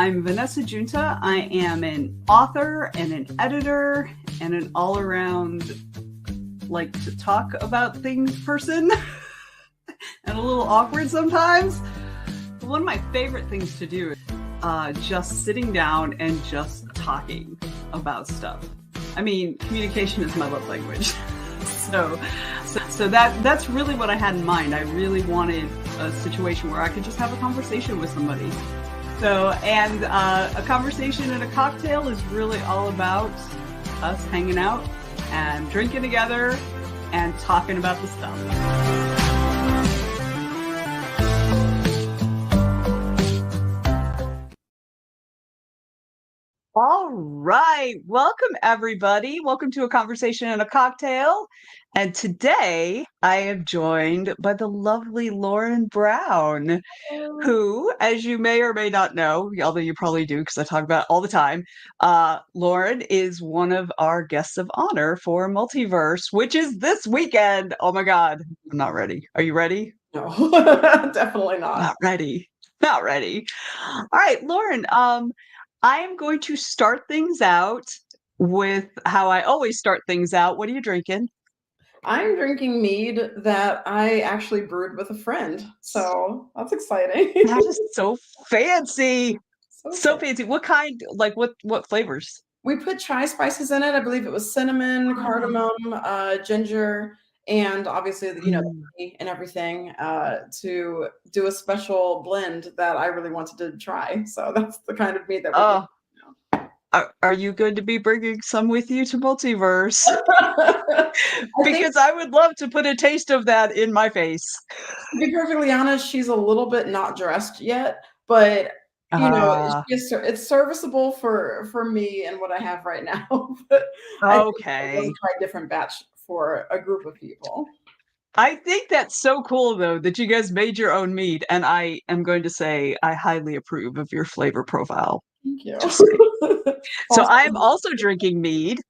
I'm Venessa Giunta. I am an author and an editor and an all-around like to talk about things person and a little awkward sometimes. But one of my favorite things to do is just sitting down and just talking about stuff. I mean, communication is my love language. So that's really what I had in mind. I really wanted a situation where I could just have a conversation with somebody. So, and a conversation and a cocktail is really all about us hanging out and drinking together and talking about the stuff. All right. Welcome, everybody. Welcome to A Conversation and a Cocktail. And today I am joined by the lovely Lauren Brown, who, as you may or may not know, although you probably do because I talk about it all the time, Lauren is one of our guests of honor for Multiverse, which is this weekend. Oh my God. I'm not ready. Are you ready? No, definitely not. Not ready. Not ready. All right, Lauren, I am going to start things out with how I always start things out. What are you drinking? I'm drinking mead that I actually brewed with a friend. So that's exciting. That is so fancy. So fancy. fancy. What kind, like what flavors? We put chai spices in it. I believe it was cinnamon, cardamom, ginger, and obviously, the honey and everything to do a special blend that I really wanted to try. So that's the kind of mead that we're doing. Are you going to be bringing some with you to Multiverse? Because I would love to put a taste of that in my face. To be perfectly honest, she's a little bit not dressed yet, but it's serviceable for me and what I have right now. But okay, let's try a different batch for a group of people. I think that's so cool, though, that you guys made your own mead, and I am going to say I highly approve of your flavor profile. Thank you. So I'm also drinking mead,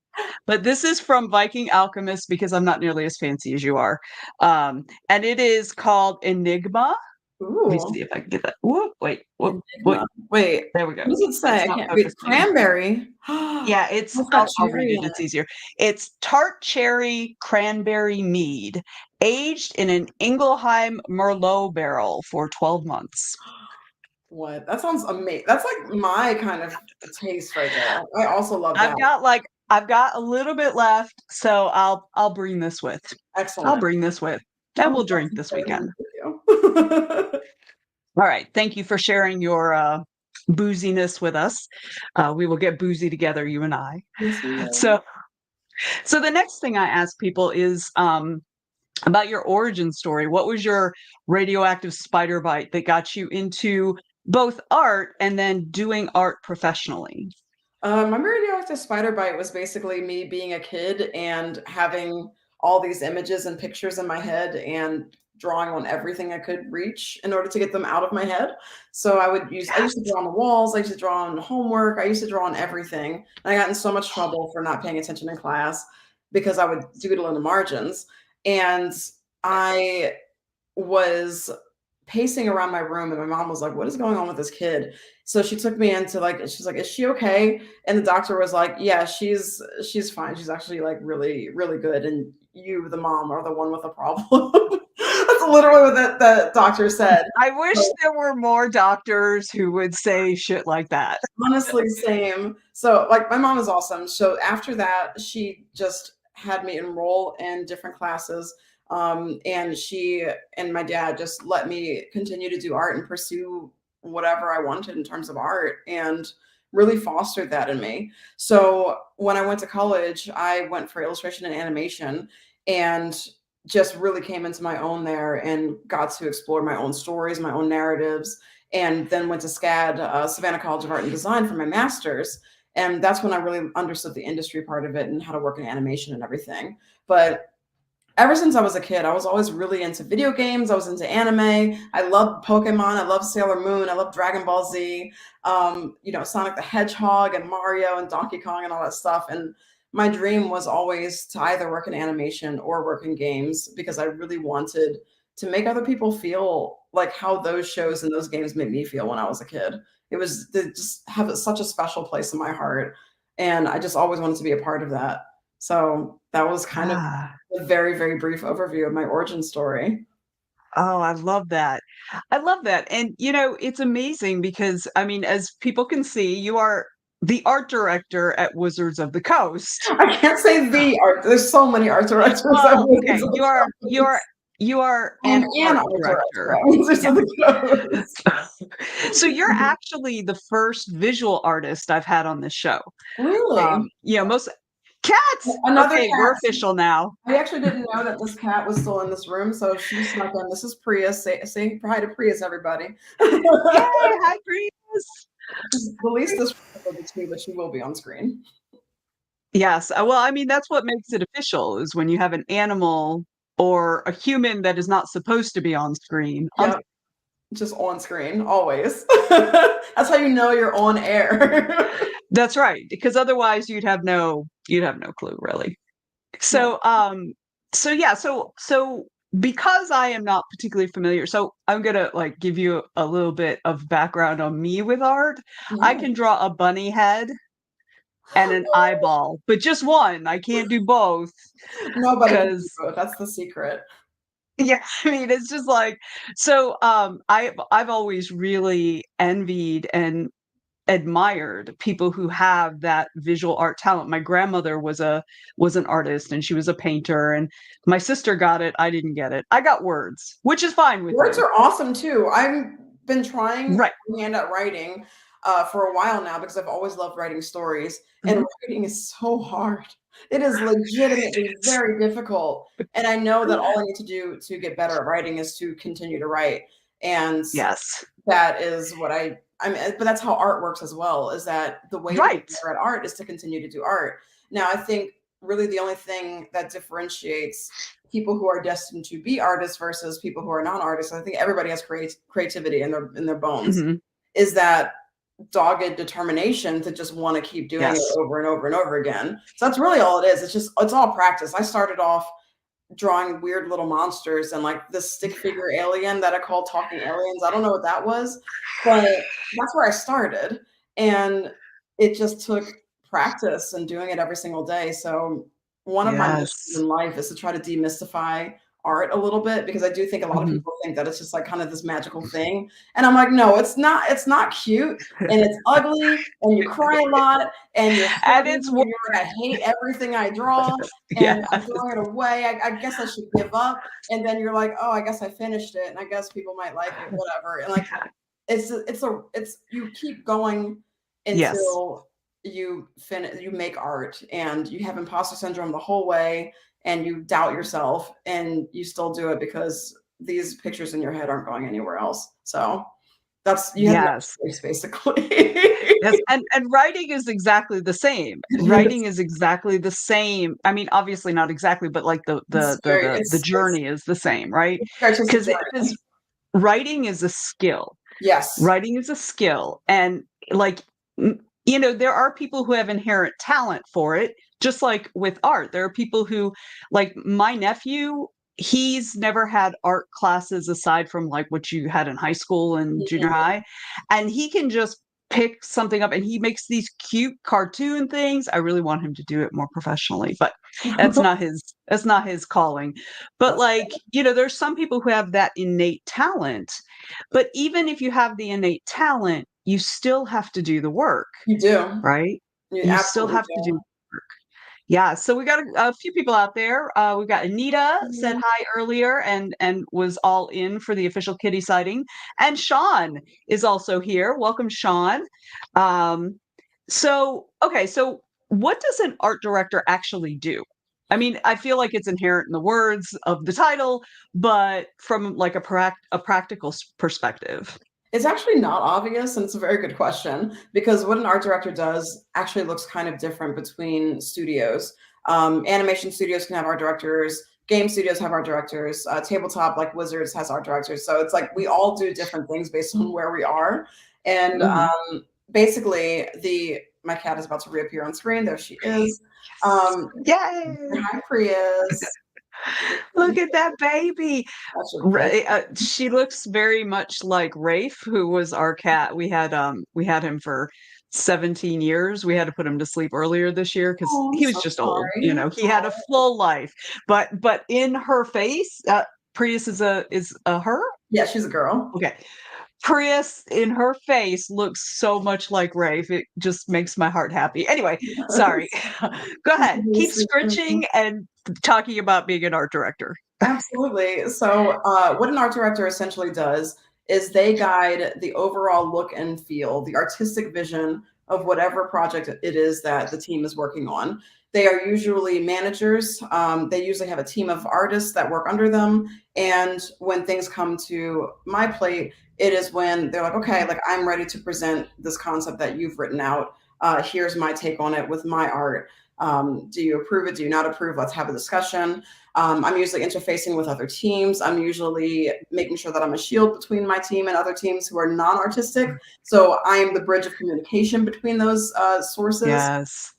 but this is from Viking Alchemist because I'm not nearly as fancy as you are. And it is called Enigma. Ooh. Let me see if I can get that. Whoop, wait. There we go. What does it say? I can't read. Cranberry. Yeah, I'll read it. It's easier. It's tart cherry cranberry mead, aged in an Ingelheim Merlot barrel for 12 months. What? That sounds amazing. That's like my kind of taste right there. I also love that. I've got a little bit left, so I'll bring this with. Excellent. I'll bring this with. And we'll drink this weekend. All right. Thank you for sharing your booziness with us. We will get boozy together, you and I. So the next thing I ask people is about your origin story. What was your radioactive spider bite that got you into both art and then doing art professionally? My radioactive spider bite was basically me being a kid and having all these images and pictures in my head and drawing on everything I could reach in order to get them out of my head. So I used to draw on the walls. I used to draw on homework. I used to draw on everything. And I got in so much trouble for not paying attention in class because I would doodle in the margins. And I was pacing around my room and my mom was like, what is going on with this kid? So she took me into she's like, is she okay? And the doctor was like, yeah, she's fine. She's actually like really, really good. And you, the mom, are the one with a problem. That's literally what the doctor said. I wish there were more doctors who would say shit like that. Honestly, same. So like my mom is awesome. So after that, she just had me enroll in different classes. And she and my dad just let me continue to do art and pursue whatever I wanted in terms of art and really fostered that in me. So when I went to college, I went for illustration and animation and just really came into my own there and got to explore my own stories, my own narratives, and then went to SCAD, Savannah College of Art and Design for my master's. And that's when I really understood the industry part of it and how to work in animation and everything. But ever since I was a kid, I was always really into video games. I was into anime. I loved Pokemon. I loved Sailor Moon. I loved Dragon Ball Z, Sonic the Hedgehog and Mario and Donkey Kong and all that stuff. And my dream was always to either work in animation or work in games because I really wanted to make other people feel like how those shows and those games made me feel when I was a kid. it was, they just have such a special place in my heart. And I just always wanted to be a part of that. So that was kind of Ah. a very, very brief overview of my origin story. Oh, I love that. I love that. And, you know, it's amazing because, I mean, as people can see, you are the art director at Wizards of the Coast. I can't say the art. There's so many art directors at Well, Wizards okay, of the Coast. you are I'm an an art art director director. at Wizards Yeah. of the Coast. So you're actually the first visual artist I've had on this show. Really? You know, most cats. Another Okay, we're cat. official now. I actually didn't know that this cat was still in this room, so she snuck in. This is Prius. Say hi to Prius, everybody. Yay, hi, Prius. She's the least this of the two, but she will be on screen. Yes. Well, I mean, that's what makes it official is when you have an animal or a human that is not supposed to be on screen. Yep, just on screen, always. That's how you know you're on air. That's right, because otherwise you'd have no clue really. So, so because I am not particularly familiar, so I'm gonna like give you a little bit of background on me with art. I Yeah. can draw a bunny head and an eyeball, but just one. I can't do both Nobody can do because both. That's the secret. yeah, I mean it's just like so. I've always really envied and admired people who have that visual art talent. My grandmother was an artist and she was a painter, and my sister got it. I didn't get it. I got words, which is fine with Words me. are awesome too. I've been trying Right. my hand at writing for a while now because I've always loved writing stories, and Mhm. writing is so hard. It is legitimately very difficult. And I know that all I need to do to get better at writing is to continue to write. And Yes. that is what I mean, but that's how art works as well, is that the way to get Right. better at art is to continue to do art. Now, I think really the only thing that differentiates people who are destined to be artists versus people who are non-artists, I think everybody has creativity in their bones, Mhm. is that dogged determination to just want to keep doing it Yes. over and over and over again. So that's really all it is. It's all practice. I started off drawing weird little monsters and like this stick figure alien that I call talking aliens. I don't know what that was, but that's where I started. And it just took practice and doing it every single day. So one of my missions Yes. in life is to try to demystify art a little bit, because I do think a lot of Mhm. people think that it's just like kind of this magical thing. And I'm like, no, it's not cute, and it's ugly, and you cry a lot, and you're And struggling, it's and you're like, I hate everything I draw, and yes. I'm throwing it away. I guess I should give up. And then you're like, oh, I guess I finished it, and I guess people might like it, whatever. And like, it's you keep going Yes. until you make art, and you have imposter syndrome the whole way, and you doubt yourself, and you still do it because these pictures in your head aren't going anywhere else. So that's, you have no Yes. choice, basically. Yes, and writing is exactly the same. Writing is exactly the same. I mean, obviously not exactly, but like the It's journey is the same, right? artistic Because journey. writing is a skill. Yes. Writing is a skill, and like you know, there are people who have inherent talent for it, just like with art. There are people who, like my nephew, he's never had art classes aside from like what you had in high school and junior Mhm. high, and he can just pick something up and he makes these cute cartoon things. I really want him to do it more professionally, but that's not his calling. But That's like, you know, there's some people who have that innate talent, but even if you have the innate talent, you still have to do the work, you do. right? You You still absolutely have to do work. Yeah, so we got a few people out there. We've got Anita said do. hi earlier and was all in for the official kitty sighting, and Sean is also here. Welcome, Sean. So okay, so what does an art director actually do? I mean, I feel like it's inherent in the words of the title, but from like a practical perspective. It's actually not obvious, and it's a very good question, because what an art director does actually looks kind of different between studios. Animation studios can have art directors, game studios have art directors, tabletop like Wizards has art directors. So it's like we all do different things based on where we are. And Mhm. basically, the my cat is about to reappear on screen. There she is. Yes. Yay! Hi, Prius. Look at that baby. That's your baby. She looks very much like Rafe, who was our cat. We had him for 17 years. We had to put him to sleep earlier this year because Oh, I'm he was so just old. You sorry. know, he had a full life. But in her face, Prius is a her. Yeah, she's a girl. Okay, Prius in her face looks so much like Rafe. It just makes my heart happy. Anyway, sorry. Go She's ahead. really Keep sweet. scritching and talking about being an art director. Absolutely. So, what an art director essentially does is they guide the overall look and feel, the artistic vision of whatever project it is that the team is working on. They are usually managers. They usually have a team of artists that work under them. And when things come to my plate, it is when they're like, okay, like I'm ready to present this concept that you've written out. Here's my take on it with my art. Do you approve it? Do you not approve? Let's have a discussion. I'm usually interfacing with other teams. I'm usually making sure that I'm a shield between my team and other teams who are non-artistic. So I am the bridge of communication between those sources. Yes.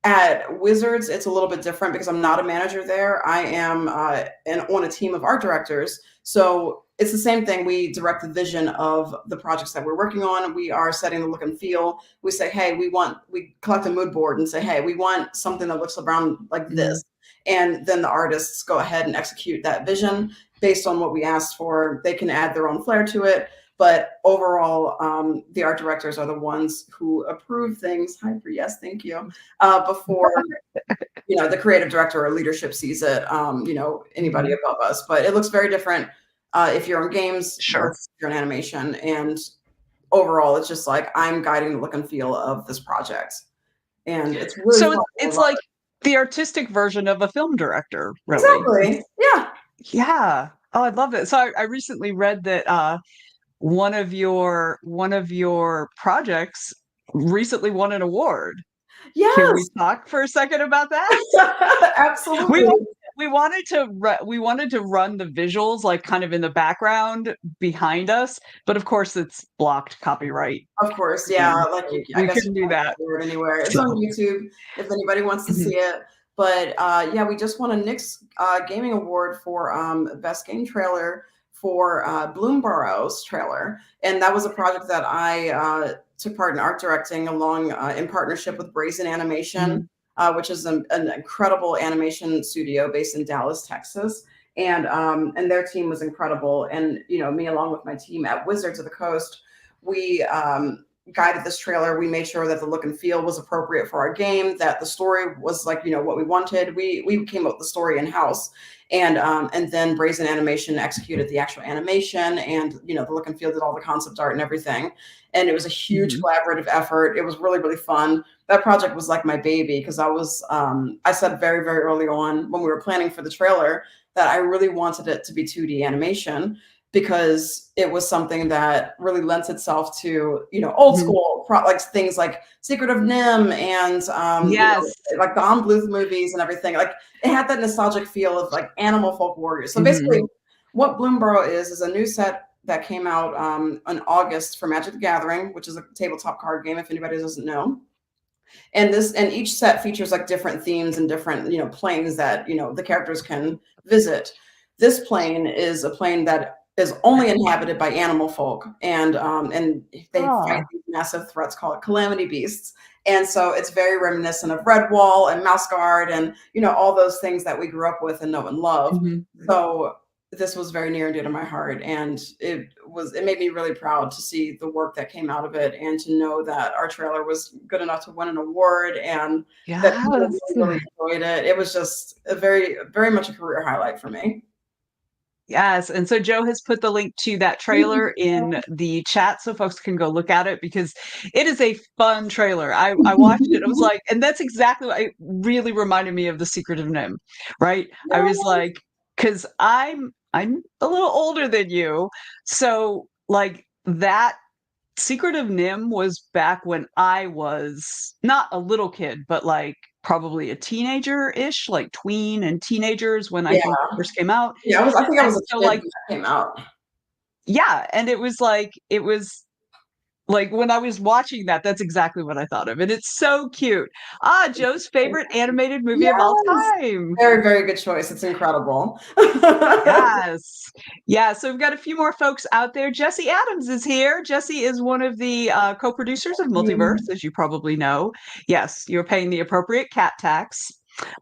At Wizards, it's a little bit different because I'm not a manager there. I am on a team of art directors. So it's the same thing. We direct the vision of the projects that we're working on. We are setting the look and feel. We say, hey, we collect a mood board and say, hey, we want something that looks around like this. And then the artists go ahead and execute that vision based on what we asked for. They can add their own flair to it. But overall, the art directors are the ones who approve things. Hi, yes, thank you. Before the creative director or leadership sees it. Anybody above us, but it looks very different if you're in games versus if you're in animation. And overall, it's just like I'm guiding the look and feel of this project, and it's really so it's like the artistic version of a film director, really. Exactly. Yeah. Yeah. Oh, I love it. So I recently read that one of your projects recently won an award. Yes. Can we talk for a second about that? Absolutely. We wanted to run the visuals like kind of in the background behind us, but of course it's blocked copyright. Of course, yeah. Like we couldn't do that anywhere. It's on YouTube if anybody wants to see it. But yeah, we just won a Nick's Gaming Award for Best Game Trailer for Bloomborough's trailer, and that was a project that I took part in art directing along in partnership with Brazen Animation, which is an incredible animation studio based in Dallas, Texas. And their team was incredible. And me along with my team at Wizards of the Coast, we guided this trailer. We made sure that the look and feel was appropriate for our game, that the story was like what we wanted. We came up with the story in house, and then Brazen Animation executed the actual animation, and the look and feel, did all the concept art and everything. And it was a huge collaborative effort. It was really, really fun. That project was like my baby because I said very, very early on when we were planning for the trailer that I really wanted it to be 2D animation, because it was something that really lends itself to old school like things like Secret of Nim and like the On Bluth movies and everything. Like it had that nostalgic feel of like Animal Folk Warriors. So basically, what Bloomborough is a new set that came out in August for Magic the Gathering, which is a tabletop card game if anybody doesn't know. And each set features like different themes and different planes that the characters can visit. This plane is a plane that is only inhabited by animal folk, and they fight these massive threats called calamity beasts. And so it's very reminiscent of Redwall and Mouse Guard and all those things that we grew up with and know and love. So this was very near and dear to my heart, and it made me really proud to see the work that came out of it, and to know that our trailer was good enough to win an award, and that people really enjoyed it. It was just a very, very much a career highlight for me. Yes. And so Joe has put the link to that trailer in the chat so folks can go look at it, because it is a fun trailer. I watched it. I was like, and that's exactly what it really reminded me of The Secret of Nim, right? Yeah. I was like, because I'm a little older than you. So like that Secret of Nim was back when I was not a little kid, but like probably a teenager-ish, like tween and teenagers when I think it first came out. Yeah, I think I was a kid when that came out. Yeah, and it was Like when I was watching that, that's exactly what I thought of. And it's so cute. Joe's favorite animated movie of all Yes. time. Very, very good choice. It's incredible. Yes. Yeah. So we've got a few more folks out there. Jesse Adams is here. Jesse is one of the co-producers of Multiverse, as you probably know. Yes, you're paying the appropriate cat tax.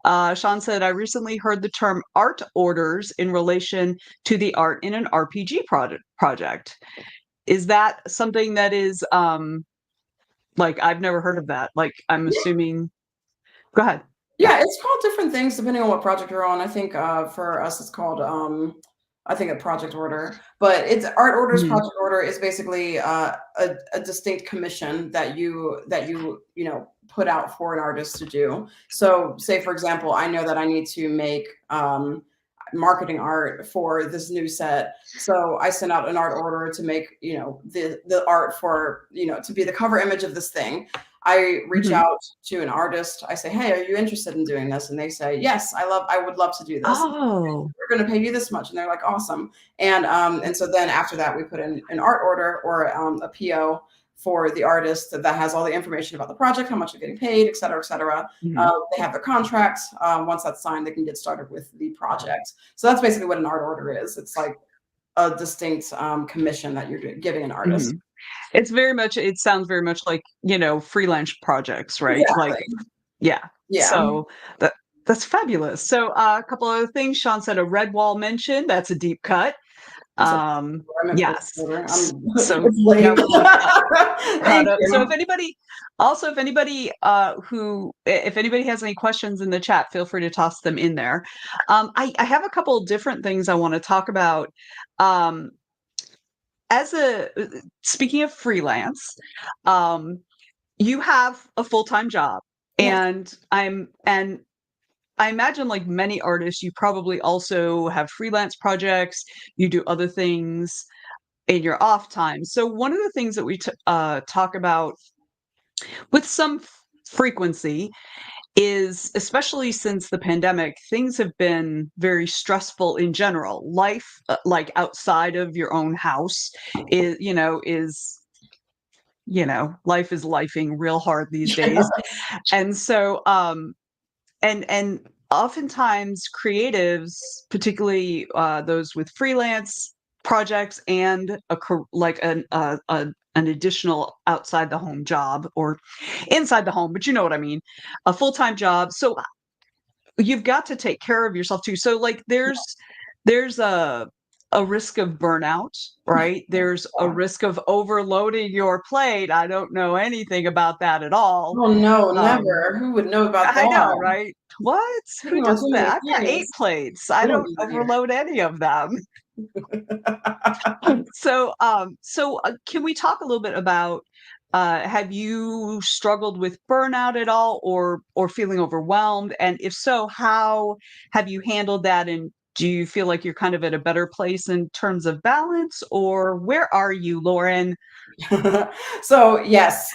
Sean said, I recently heard the term art orders in relation to the art in an RPG project. Is that something that is like, I've never heard of that. Like, I'm assuming, go ahead. Yeah, it's called different things depending on what project you're on. I think for us it's called I think a project order. But it's art orders. Mhm. Project order is basically a distinct commission that you know put out for an artist to do. So say for example, I know that I need to make marketing art for this new set. So I send out an art order to make, you know, the art for, you know, to be the cover image of this thing. I reach Mhm. out to an artist. I say, hey, are you interested in doing this? And they say, yes, I would love to do this. Oh. We're going to pay you this much. And they're like, awesome. And so then after that, we put in an art order or a PO for the artist that has all the information about the project, how much you're getting paid, et cetera, et cetera. Mhm. They have their contract. Once that's signed, they can get started with the project. So that's basically what an art order is. It's like a distinct commission that you're giving an artist. Mhm. It's very much, it sounds very much like, you know, freelance projects, right? Like, Exactly. yeah. Yeah. So that's fabulous. So a couple other things. Sean said a red wall mention. That's a deep cut. That's a Yes. So it's late. yeah, we're caught Thank up. So you. if anybody if anybody has any questions in the chat, feel free to toss them in there. I have a couple of different things I want to talk about. As a speaking of freelance, you have a full-time job, Yes. and I imagine, like many artists, you probably also have freelance projects. You do other things in your off time. So one of the things that we talk about with some frequency is, especially since the pandemic, things have been very stressful in general. Life, like outside of your own house, life is lifing real hard these days. And so, and oftentimes creatives, particularly those with freelance projects and an additional outside the home job or inside the home, but you know what I mean, a full-time job. So you've got to take care of yourself too. So like there's a risk of burnout, right? There's a risk of overloading your plate. I don't know anything about that at all. Oh no, never. Who would know about I know, that? right? What? Who Taking on does too that? many I've got 8 things. plates. I We don't don't do that here. overload any of them. So, can we talk a little bit about, have you struggled with burnout at all or feeling overwhelmed? And if so, how have you handled that? And do you feel like you're kind of at a better place in terms of balance, or where are you, Lauren? So yes,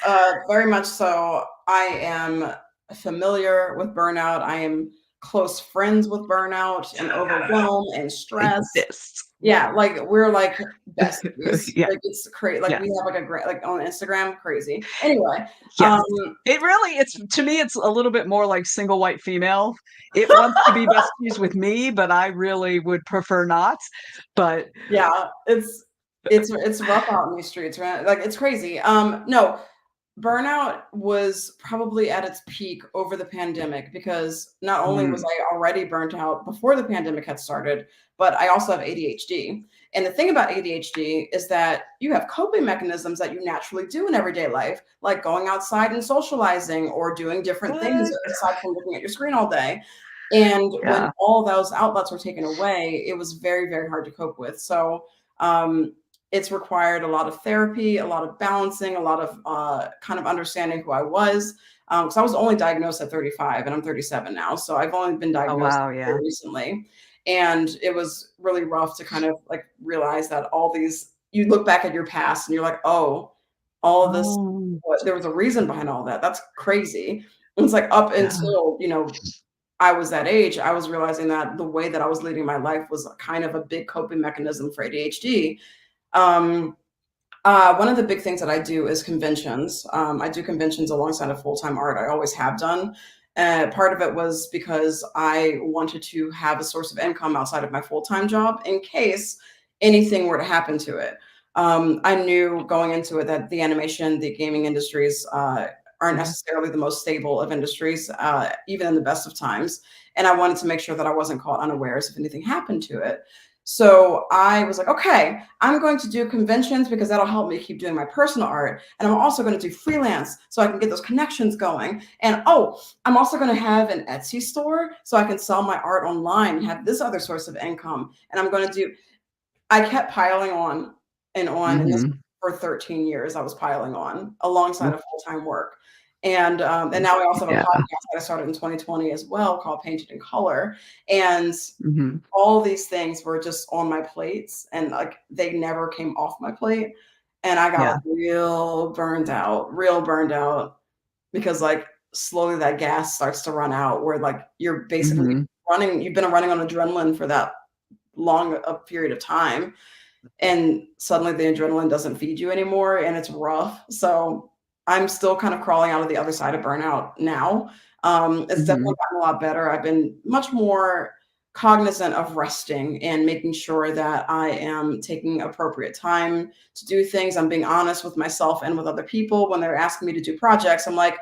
very much so. I am familiar with burnout. I am close friends with burnout and overwhelm and stress. This. Yeah, like we're like besties. Yeah. Like it's crazy. Like we Yes. have like a great like on Instagram, crazy. Anyway, Yes. It's to me, it's a little bit more like single white female. It wants to be besties with me, but I really would prefer not. But yeah, it's rough out in these streets, right? Like it's crazy. No, burnout was probably at its peak over the pandemic because not only was mm, I already burnt out before the pandemic had started, but I also have ADHD. And the thing about ADHD is that you have coping mechanisms that you naturally do in everyday life, like going outside and socializing or doing different things what? aside from looking at your screen all day. And when Yeah. all those outlets were taken away, it was very, very hard to cope with. So it's required a lot of therapy, a lot of balancing, a lot of kind of understanding who I was. Because I was only diagnosed at 35 and I'm 37 now. So I've only been Oh, diagnosed wow. Yeah. very recently. And it was really rough to kind of like realize that all these, you look back at your past and you're like, oh, all of this, Oh, there was a reason behind all that. That's crazy. And it's like up yeah. until, you know, I was that age, I was realizing that the way that I was leading my life was kind of a big coping mechanism for ADHD. Um, One of the big things that I do is conventions. I do conventions alongside of full-time art. I always have done. Part of it was because I wanted to have a source of income outside of my full-time job in case anything were to happen to it. I knew going into it that the animation, the gaming industries aren't necessarily the most stable of industries, even in the best of times. And I wanted to make sure that I wasn't caught unawares if anything happened to it. So I was like, okay, I'm going to do conventions because that'll help me keep doing my personal art. And I'm also going to do freelance so I can get those connections going. And oh, I'm also going to have an Etsy store so I can sell my art online and have this other source of income. And I'm going to do, I kept piling on and on. And this for 13 years, I was piling on alongside of full-time work. And now I also have a podcast that I started in 2020 as well called Painted in Color. And all these things were just on my plates and like they never came off my plate. And I got real burned out because like slowly that gas starts to run out where like you're basically running, you've been running on adrenaline for that long a period of time. And suddenly the adrenaline doesn't feed you anymore and it's rough. So I'm still kind of crawling out of the other side of burnout now. It's definitely gotten a lot better. I've been much more cognizant of resting and making sure that I am taking appropriate time to do things. I'm being honest with myself and with other people when they're asking me to do projects. I'm like,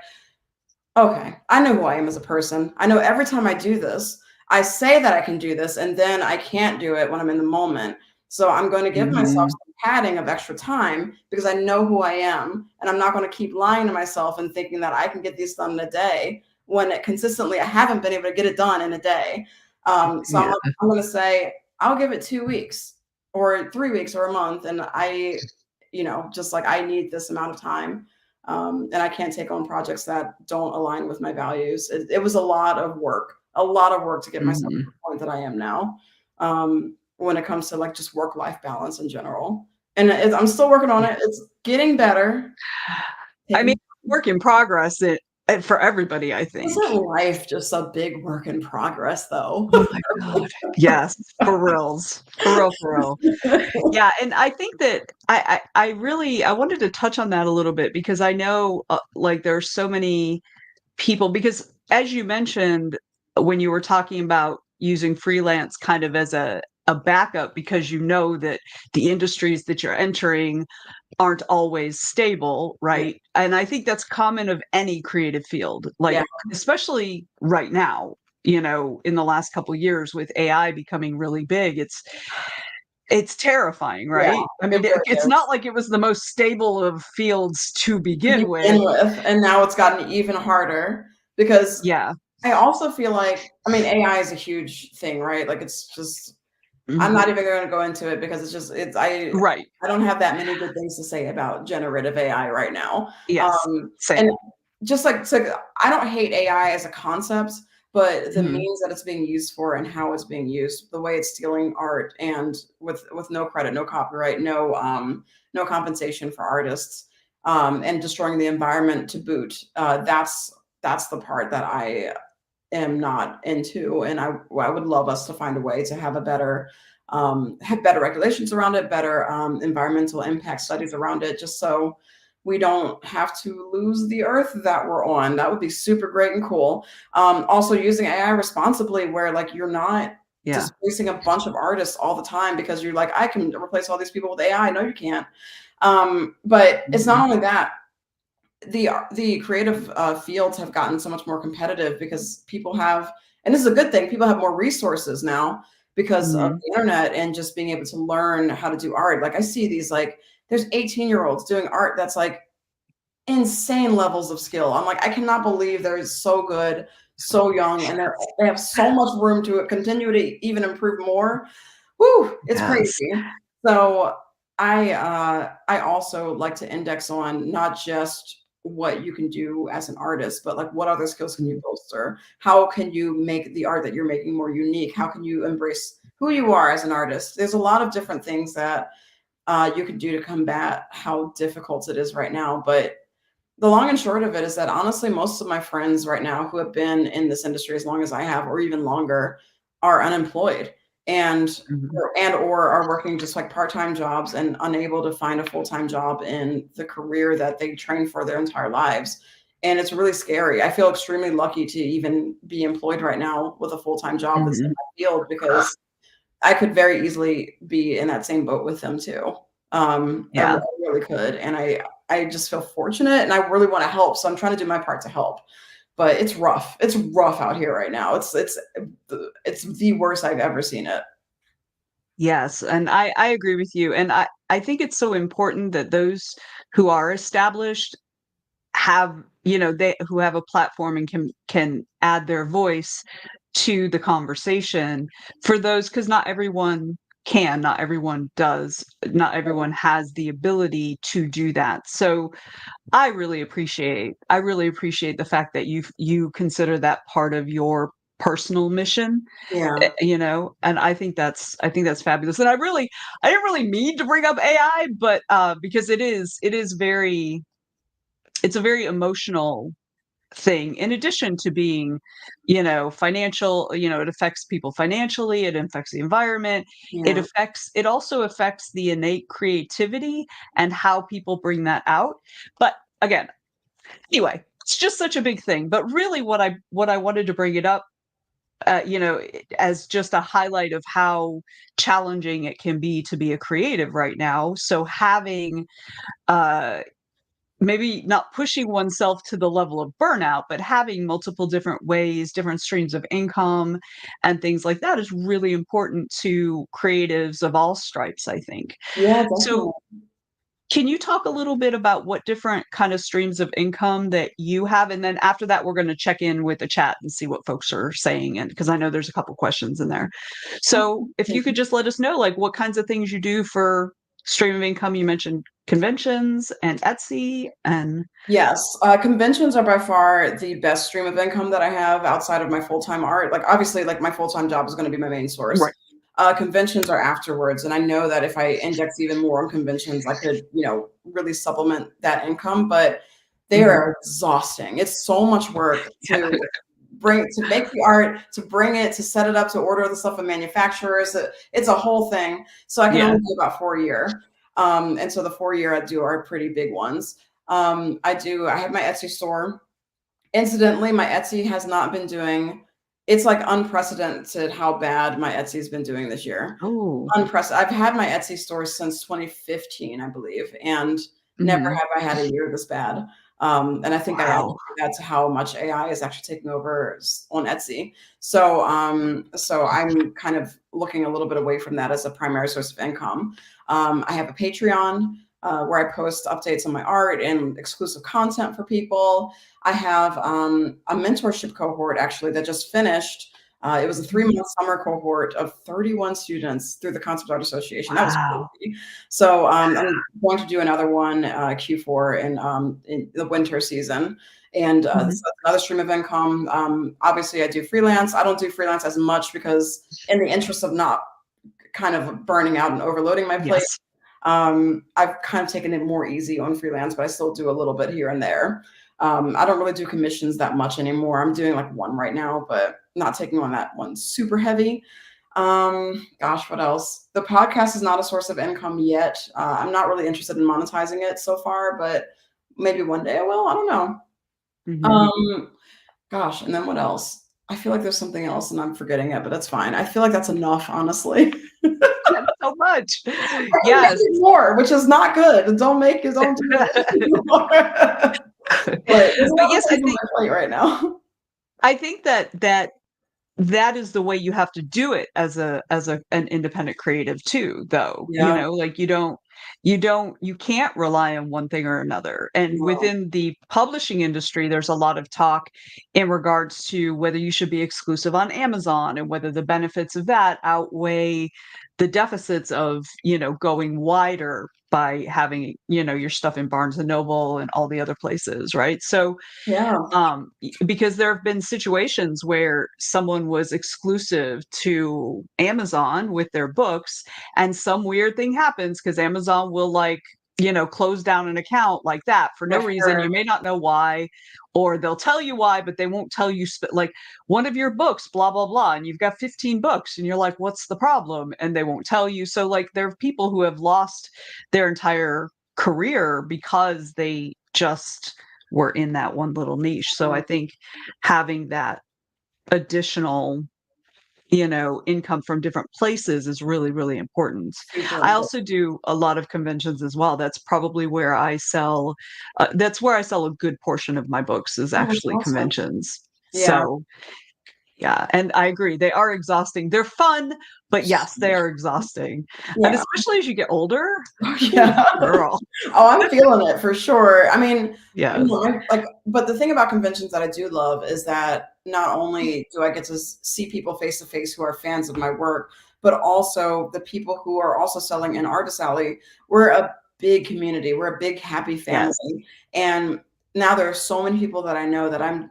okay, I know who I am as a person. I know every time I do this, I say that I can do this and then I can't do it when I'm in the moment. So I'm going to give myself some padding of extra time because I know who I am. And I'm not going to keep lying to myself and thinking that I can get these done in a day when consistently I haven't been able to get it done in a day. I'm going to say, I'll give it 2 weeks or 3 weeks or a month. And I, just like I need this amount of time. And I can't take on projects that don't align with my values. It was a lot of work to get myself to the point that I am now. When it comes to like just work-life balance in general. And I'm still working on it. It's getting better. I mean, work in progress for everybody, I think. Isn't life just a big work in progress though? Oh my God. Yes, for reals. For real. Yeah. And I think that I wanted to touch on that a little bit because I know like there's so many people, because as you mentioned, when you were talking about using freelance kind of as a backup because you know that the industries that you're entering aren't always stable, right? And I think that's common of any creative field, like especially right now, in the last couple of years with AI becoming really big, it's terrifying, right? I mean, it's not like it was the most stable of fields to begin with. And now it's gotten even harder because I also feel like, I mean, AI is a huge thing, right? Like it's just, I'm not even going to go into it because I don't have that many good things to say about generative AI right now. And just like, I don't hate AI as a concept, but the means that it's being used for and how it's being used, the way it's stealing art and with no credit, no copyright, no compensation for artists, and destroying the environment to boot. That's the part that I am not into, and I would love us to find a way to have have better regulations around it, better environmental impact studies around it, just so we don't have to lose the earth that we're on. That would be super great and cool. Also using AI responsibly, where like you're not displacing a bunch of artists all the time because you're like, I can replace all these people with AI. No, you can't. But it's not only that. The creative fields have gotten so much more competitive because people have, and this is a good thing, people have more resources now because of the internet and just being able to learn how to do art. Like I see these, like there's 18-year-olds doing art that's like insane levels of skill. I'm like, I cannot believe they're so good, so young, and they have so much room to continue to even improve more. Woo, it's crazy. So I also like to index on not just what you can do as an artist, but like what other skills can you bolster? How can you make the art that you're making more unique? How can you embrace who you are as an artist? There's a lot of different things that you can do to combat how difficult it is right now. But the long and short of it is that honestly, most of my friends right now who have been in this industry as long as I have, or even longer, are unemployed. and Mhm. or are working just like part-time jobs and unable to find a full-time job in the career that they trained for their entire lives. And it's really scary. I feel extremely lucky to even be employed right now with a full-time job that's in Mhm. my field, because I could very easily be in that same boat with them too. I Yeah. really could. And I just feel fortunate, and I really want to help. So I'm trying to do my part to help. But it's rough. It's rough out here right now. It's the worst I've ever seen it. Yes, and I agree with you, and I think it's so important that those who are established have, they who have a platform and can add their voice to the conversation for those, because not everyone can, not everyone does, not everyone has the ability to do that. So I really appreciate the fact that you consider that part of your personal mission, Yeah. and I think that's fabulous. And I didn't really mean to bring up AI, but because it's a very emotional thing, in addition to being, financial. It affects people financially, it affects the environment, Yeah. it also affects the innate creativity and how people bring that out. But again, anyway, it's just such a big thing. But really, what I wanted to bring it up, as just a highlight of how challenging it can be a creative right now. So having, uh, maybe not pushing oneself to the level of burnout, but having multiple different ways, different streams of income, and things like that is really important to creatives of all stripes, I think. Yeah, So, definitely. can you talk a little bit about what different kind of streams of income that you have? And then after that, we're going to check in with the chat and see what folks are saying. And because I know there's a couple questions in there. So if you could just let us know, like, what kinds of things you do for stream of income. You mentioned conventions and Etsy and Yes, conventions are by far the best stream of income that I have outside of my full-time art. Like, obviously, like my full-time job is going to be my main source. right. Conventions are afterwards, and I know that if I index even more on conventions, I could, really supplement that income. But they Mhm. are exhausting. It's so much work Yeah. to make the art, to bring it, to set it up, to order the stuff from manufacturers. It's a whole thing. So I can Yeah. only do about 4 a year. And so the 4 year I do are pretty big ones. I have my Etsy store. Incidentally, my Etsy has not been doing, it's like unprecedented how bad my Etsy's been doing this year. Oh. Unprecedented. I've had my Etsy store since 2015, I believe, and never Mhm. have I had a year this bad. And I think I Wow. attribute that to how much AI is actually taking over on Etsy. So I'm kind of looking a little bit away from that as a primary source of income. I have a Patreon where I post updates on my art and exclusive content for people. I have a mentorship cohort actually that just finished. It was a Mhm. 3 month summer cohort of 31 students through the Concept Art Association. That was Wow. crazy. So I'm going to do another one Q4 in the winter season. And so Mhm. that's another stream of income. Obviously, I do freelance. I don't do freelance as much because, in the interest of not kind of burning out and overloading my plate, Yes. I've kind of taken it more easy on freelance, but I still do a little bit here and there. I don't really do commissions that much anymore. I'm doing like one right now, but not taking on that one super heavy. Gosh, what else? The podcast is not a source of income yet. I'm not really interested in monetizing it so far, but maybe one day I will. I don't know. Mhm. Um, Gosh, and then what else? I feel like there's something else and I'm forgetting it, but that's fine. I feel like that's enough, honestly. That's so much. I can make Yes. it more, which is not good. Don't do it more. But there's a But lot of yes, I things on think my plate right now. I think that is the way you have to do it as an independent creative too, though. Yeah. Like, you can't rely on one thing or another. And No. within the publishing industry, there's a lot of talk in regards to whether you should be exclusive on Amazon and whether the benefits of that outweigh the deficits of, going wider by having, your stuff in Barnes and Noble and all the other places, right? So Yeah. because there have been situations where someone was exclusive to Amazon with their books, and some weird thing happens because Amazon will, like, close down an account like that for no For reason. sure. You may not know why, or they'll tell you why, but they won't tell you like one of your books, blah, blah, blah. And you've got 15 books and you're like, what's the problem? And they won't tell you. So like there are people who have lost their entire career because they just were in that one little niche. So I think having that additional income from different places is really, really important. Super I important. also do a lot of conventions as well. That's probably where I sell, that's where I sell a good portion of my books is Oh, that's actually awesome. conventions. Yeah. So yeah, and I agree. They are exhausting. They're fun, but yes, they are exhausting. And Yeah. especially as you get older, Yeah. girl. Oh, I'm feeling it for sure. I mean, Yes. but the thing about conventions that I do love is that not only do I get to see people face to face who are fans of my work, but also the people who are also selling in Artist Alley. We're a big community. We're a big happy family. Yes. And now there are so many people that I know that I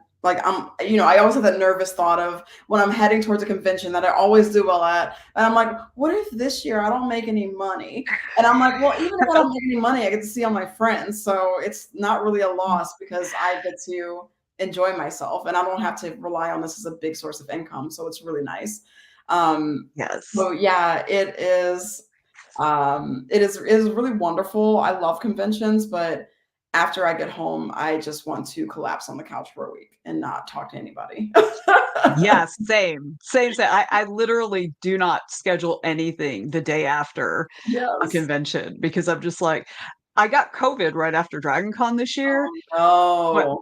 always have that nervous thought of when I'm heading towards a convention that I always do well at. And I'm like, what if this year I don't make any money? And I'm like, well, even if I don't make any money, I get to see all my friends. So it's not really a loss because I get to enjoy myself and I don't have to rely on this as a big source of income. So it's really nice. Yes. So yeah, it is really wonderful. I love conventions, but after I get home, I just want to collapse on the couch for a week and not talk to anybody. Yes, same. I literally do not schedule anything the day after a Yes. convention because I'm just like, I got COVID right after Dragon Con this year, but Oh,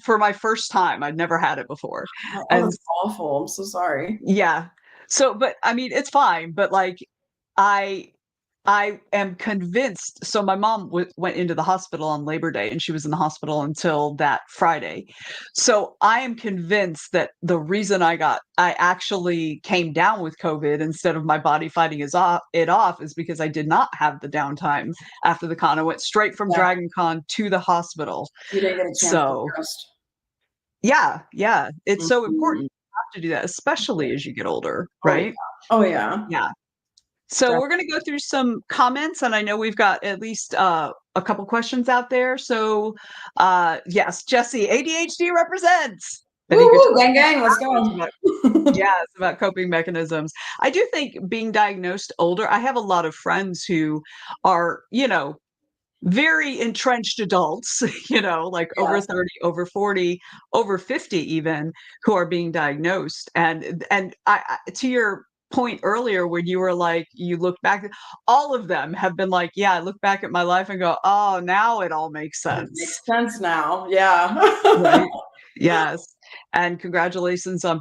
for my first time, I'd never had it before. no. Oh, And that's awful. I'm so sorry. yeah. So, but I mean, it's fine, but like I I am convinced. So my mom went into the hospital on Labor Day and she was in the hospital until that Friday. So I am convinced that the reason I actually came down with COVID instead of my body fighting it off is because I did not have the downtime after the con. I went straight from Yeah, Dragon Con to the hospital. you didn't get a chance to So rest. yeah, it's so Mhm. important. You have to do that, especially as you get older, Oh yeah. right? Oh yeah. Yeah. So we're going to go through some comments, and I know we've got at least a couple questions out there. So, yes, Jesse, ADHD represents. Woo And you could woo, talk gang gang, let's about, go. yes, about coping mechanisms. I do think being diagnosed older, I have a lot of friends who are, very entrenched adults, like over Yeah. 30, over 40, over 50 even, who are being diagnosed. And to your point earlier when you were like, you look back, all of them have been like, yeah, I look back at my life and go, oh, now it all makes It sense. makes sense now. Yeah. Right. Yes. And congratulations on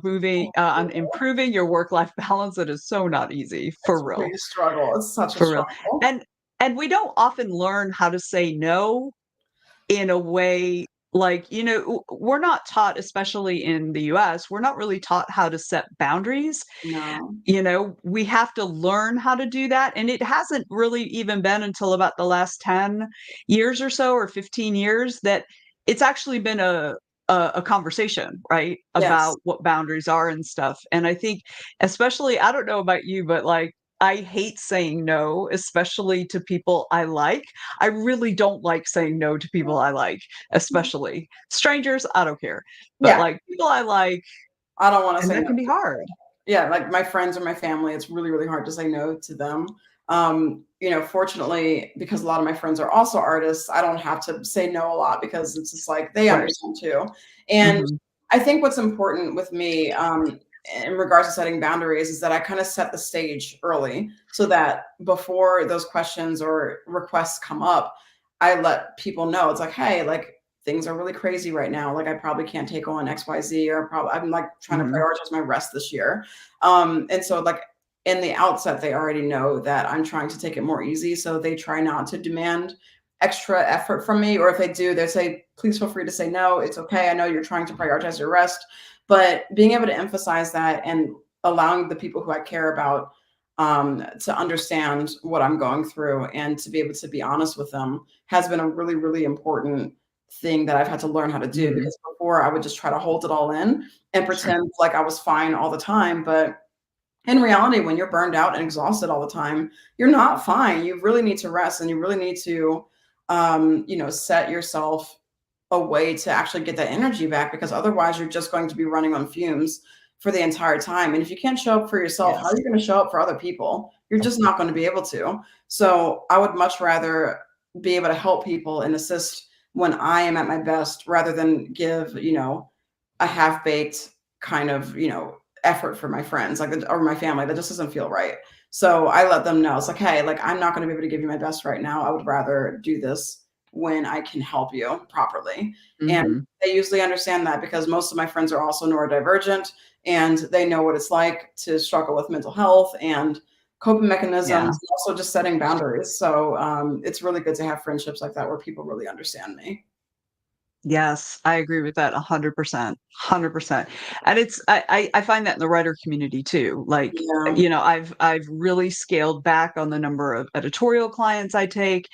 on improving your work-life balance. It is so not easy, It's for real. really a struggle. It's such a For real. struggle. And we don't often learn how to say no in a way like, we're not taught, especially in the US, we're not really taught how to set boundaries. No. We have to learn how to do that. And it hasn't really even been until about the last 10 years or so, or 15 years, that it's actually been a conversation, right? Yes. About what boundaries are and stuff. And I think, especially, I don't know about you, but like, I hate saying no, especially to people I like. I really don't like saying no to people I like, especially strangers. I don't care, but Yeah. like people I like, I don't want to and say that no. can be hard. Yeah, like my friends or my family, it's really, really hard to say no to them. Fortunately, because a lot of my friends are also artists, I don't have to say no a lot because it's just like they Right. understand too. And Mhm. I think what's important with me, in regards to setting boundaries is that I kind of set the stage early so that before those questions or requests come up, I let people know it's like, hey, like things are really crazy right now. Like I probably can't take on XYZ or probably I'm like trying to Mhm. prioritize my rest this year. And so like in the outset, they already know that I'm trying to take it more easy. So they try not to demand extra effort from me. Or if they do, they say, please feel free to say no. It's okay. I know you're trying to prioritize your rest. But being able to emphasize that and allowing the people who I care about to understand what I'm going through and to be able to be honest with them has been a really, really important thing that I've had to learn how to do Mhm. because before I would just try to hold it all in and Sure. pretend like I was fine all the time. But in reality, when you're burned out and exhausted all the time, you're not fine. You really need to rest and you really need to set yourself a way to actually get that energy back, because otherwise you're just going to be running on fumes for the entire time. And if you can't show up for yourself, how are you going to show up for other people? You're just not going to be able to. So I would much rather be able to help people and assist when I am at my best, rather than give, a half-baked kind of, effort for my friends, or my family. That just doesn't feel right. So I let them know, it's like, hey, like, I'm not going to be able to give you my best right now. I would rather do this when I can help you properly. And they usually understand that, because most of my friends are also neurodivergent, and they know what it's like to struggle with mental health and coping mechanisms, and also just setting boundaries. So it's really good to have friendships like that where people really understand me. Yes, I agree with that 100%, 100%. And I find that in the writer community too. Like, I've really scaled back on the number of editorial clients I take,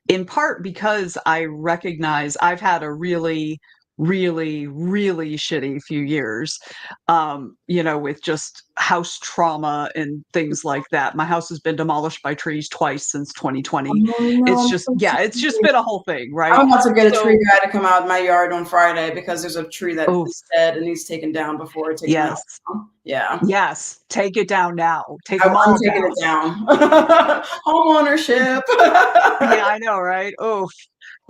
in part because I recognize I've had a really, really, really shitty few years, with just house trauma and things like that. My house has been demolished by trees twice since 2020. Oh, no, It's just, it's just been a whole thing, right? I'm about to get a tree guy to come out in my yard on Friday, because there's a tree that is dead and needs taken down before it takes down. Yeah. Yes. Take it down now. Take them all I'm taking down. it down. Home ownership. Yeah, I know, right? Oof.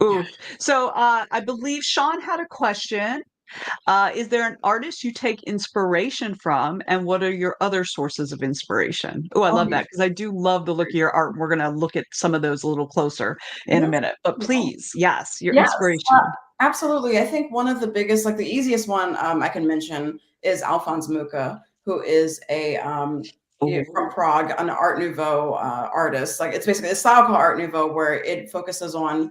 Oof. So I believe Sean had a question. Is there an artist you take inspiration from, and what are your other sources of inspiration? Oh, I love that, because I do love the look of your art. And we're going to look at some of those a little closer in a minute. But please, your inspiration. Absolutely. I think one of the biggest, like the easiest one I can mention is Alphonse Mucha, who is a from Prague, an Art Nouveau artist. Like, it's basically a style called Art Nouveau, where it focuses on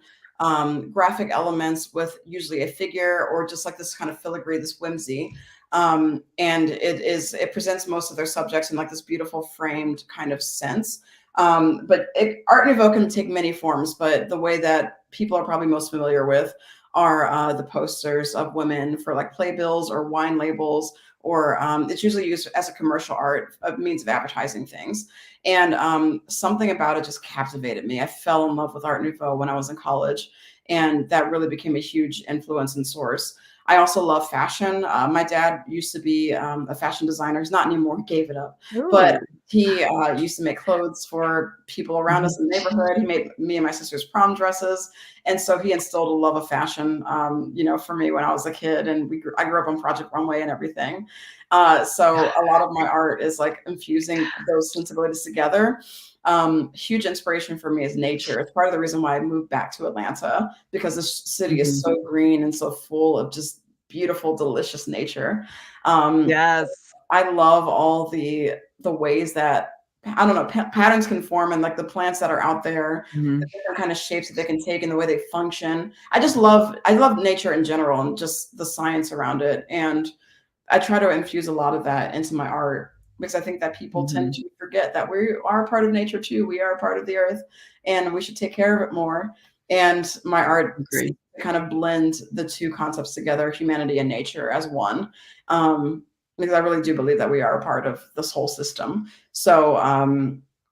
graphic elements with usually a figure, or just like this kind of filigree, this whimsy. And it presents most of their subjects in like this beautiful framed kind of sense. But Art Nouveau can take many forms, but the way that people are probably most familiar with are the posters of women for like playbills or wine labels, or it's usually used as a commercial art, a means of advertising things. And something about it just captivated me. I fell in love with Art Nouveau when I was in college, and that really became a huge influence and source. I also love fashion. My dad used to be a fashion designer. He's not anymore, gave it up. Ooh. But he used to make clothes for people around us in the neighborhood. He made me and my sister's prom dresses. And so he instilled a love of fashion, for me when I was a kid. And I grew up on Project Runway and everything. So a lot of my art is like infusing those sensibilities together. Huge inspiration for me is nature. It's part of the reason why I moved back to Atlanta, because this city is so green and so full of just beautiful, delicious nature. Yes. I love all the ways that, I don't know, patterns can form, and like the plants that are out there, the different kind of shapes that they can take and the way they function. I love nature in general, and just the science around it. And I try to infuse a lot of that into my art, because I think that people tend to forget that we are a part of nature too. We are a part of the earth, and we should take care of it more. And my art kind of blend the two concepts together, humanity and nature, as one. Because I really do believe that we are a part of this whole system. So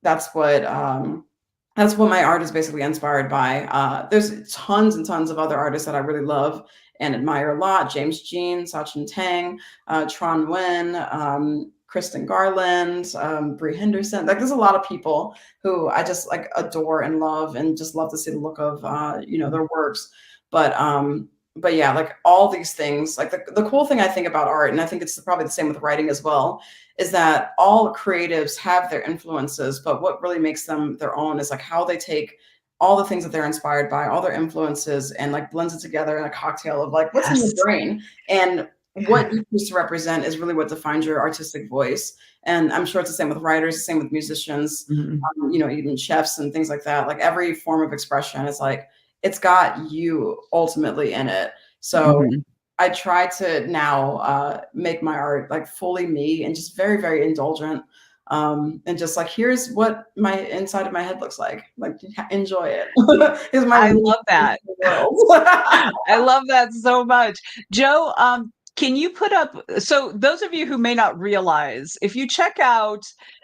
that's what my art is basically inspired by. There's tons and tons of other artists that I really love and admire a lot: James Jean, Sachin Tang, Tron Nguyen, Kristen Garland, Brie Henderson. Like, there's a lot of people who I just like adore and love, and just love to see the look of their works. But yeah, like all these things, like the cool thing I think about art, and I think it's probably the same with writing as well, is that all creatives have their influences, but what really makes them their own is like how they take all the things that they're inspired by, all their influences, and like blends it together in a cocktail of like what's in your brain. And what you choose to represent is really what defines your artistic voice. And I'm sure it's the same with writers, the same with musicians, even chefs and things like that. Like every form of expression is like, it's got you ultimately in it. So I try to now make my art like fully me, and just very, very indulgent. And just like, here's what my inside of my head looks like enjoy it. I love that. I love that so much. Joe, can you put up, so those of you who may not realize, if you check out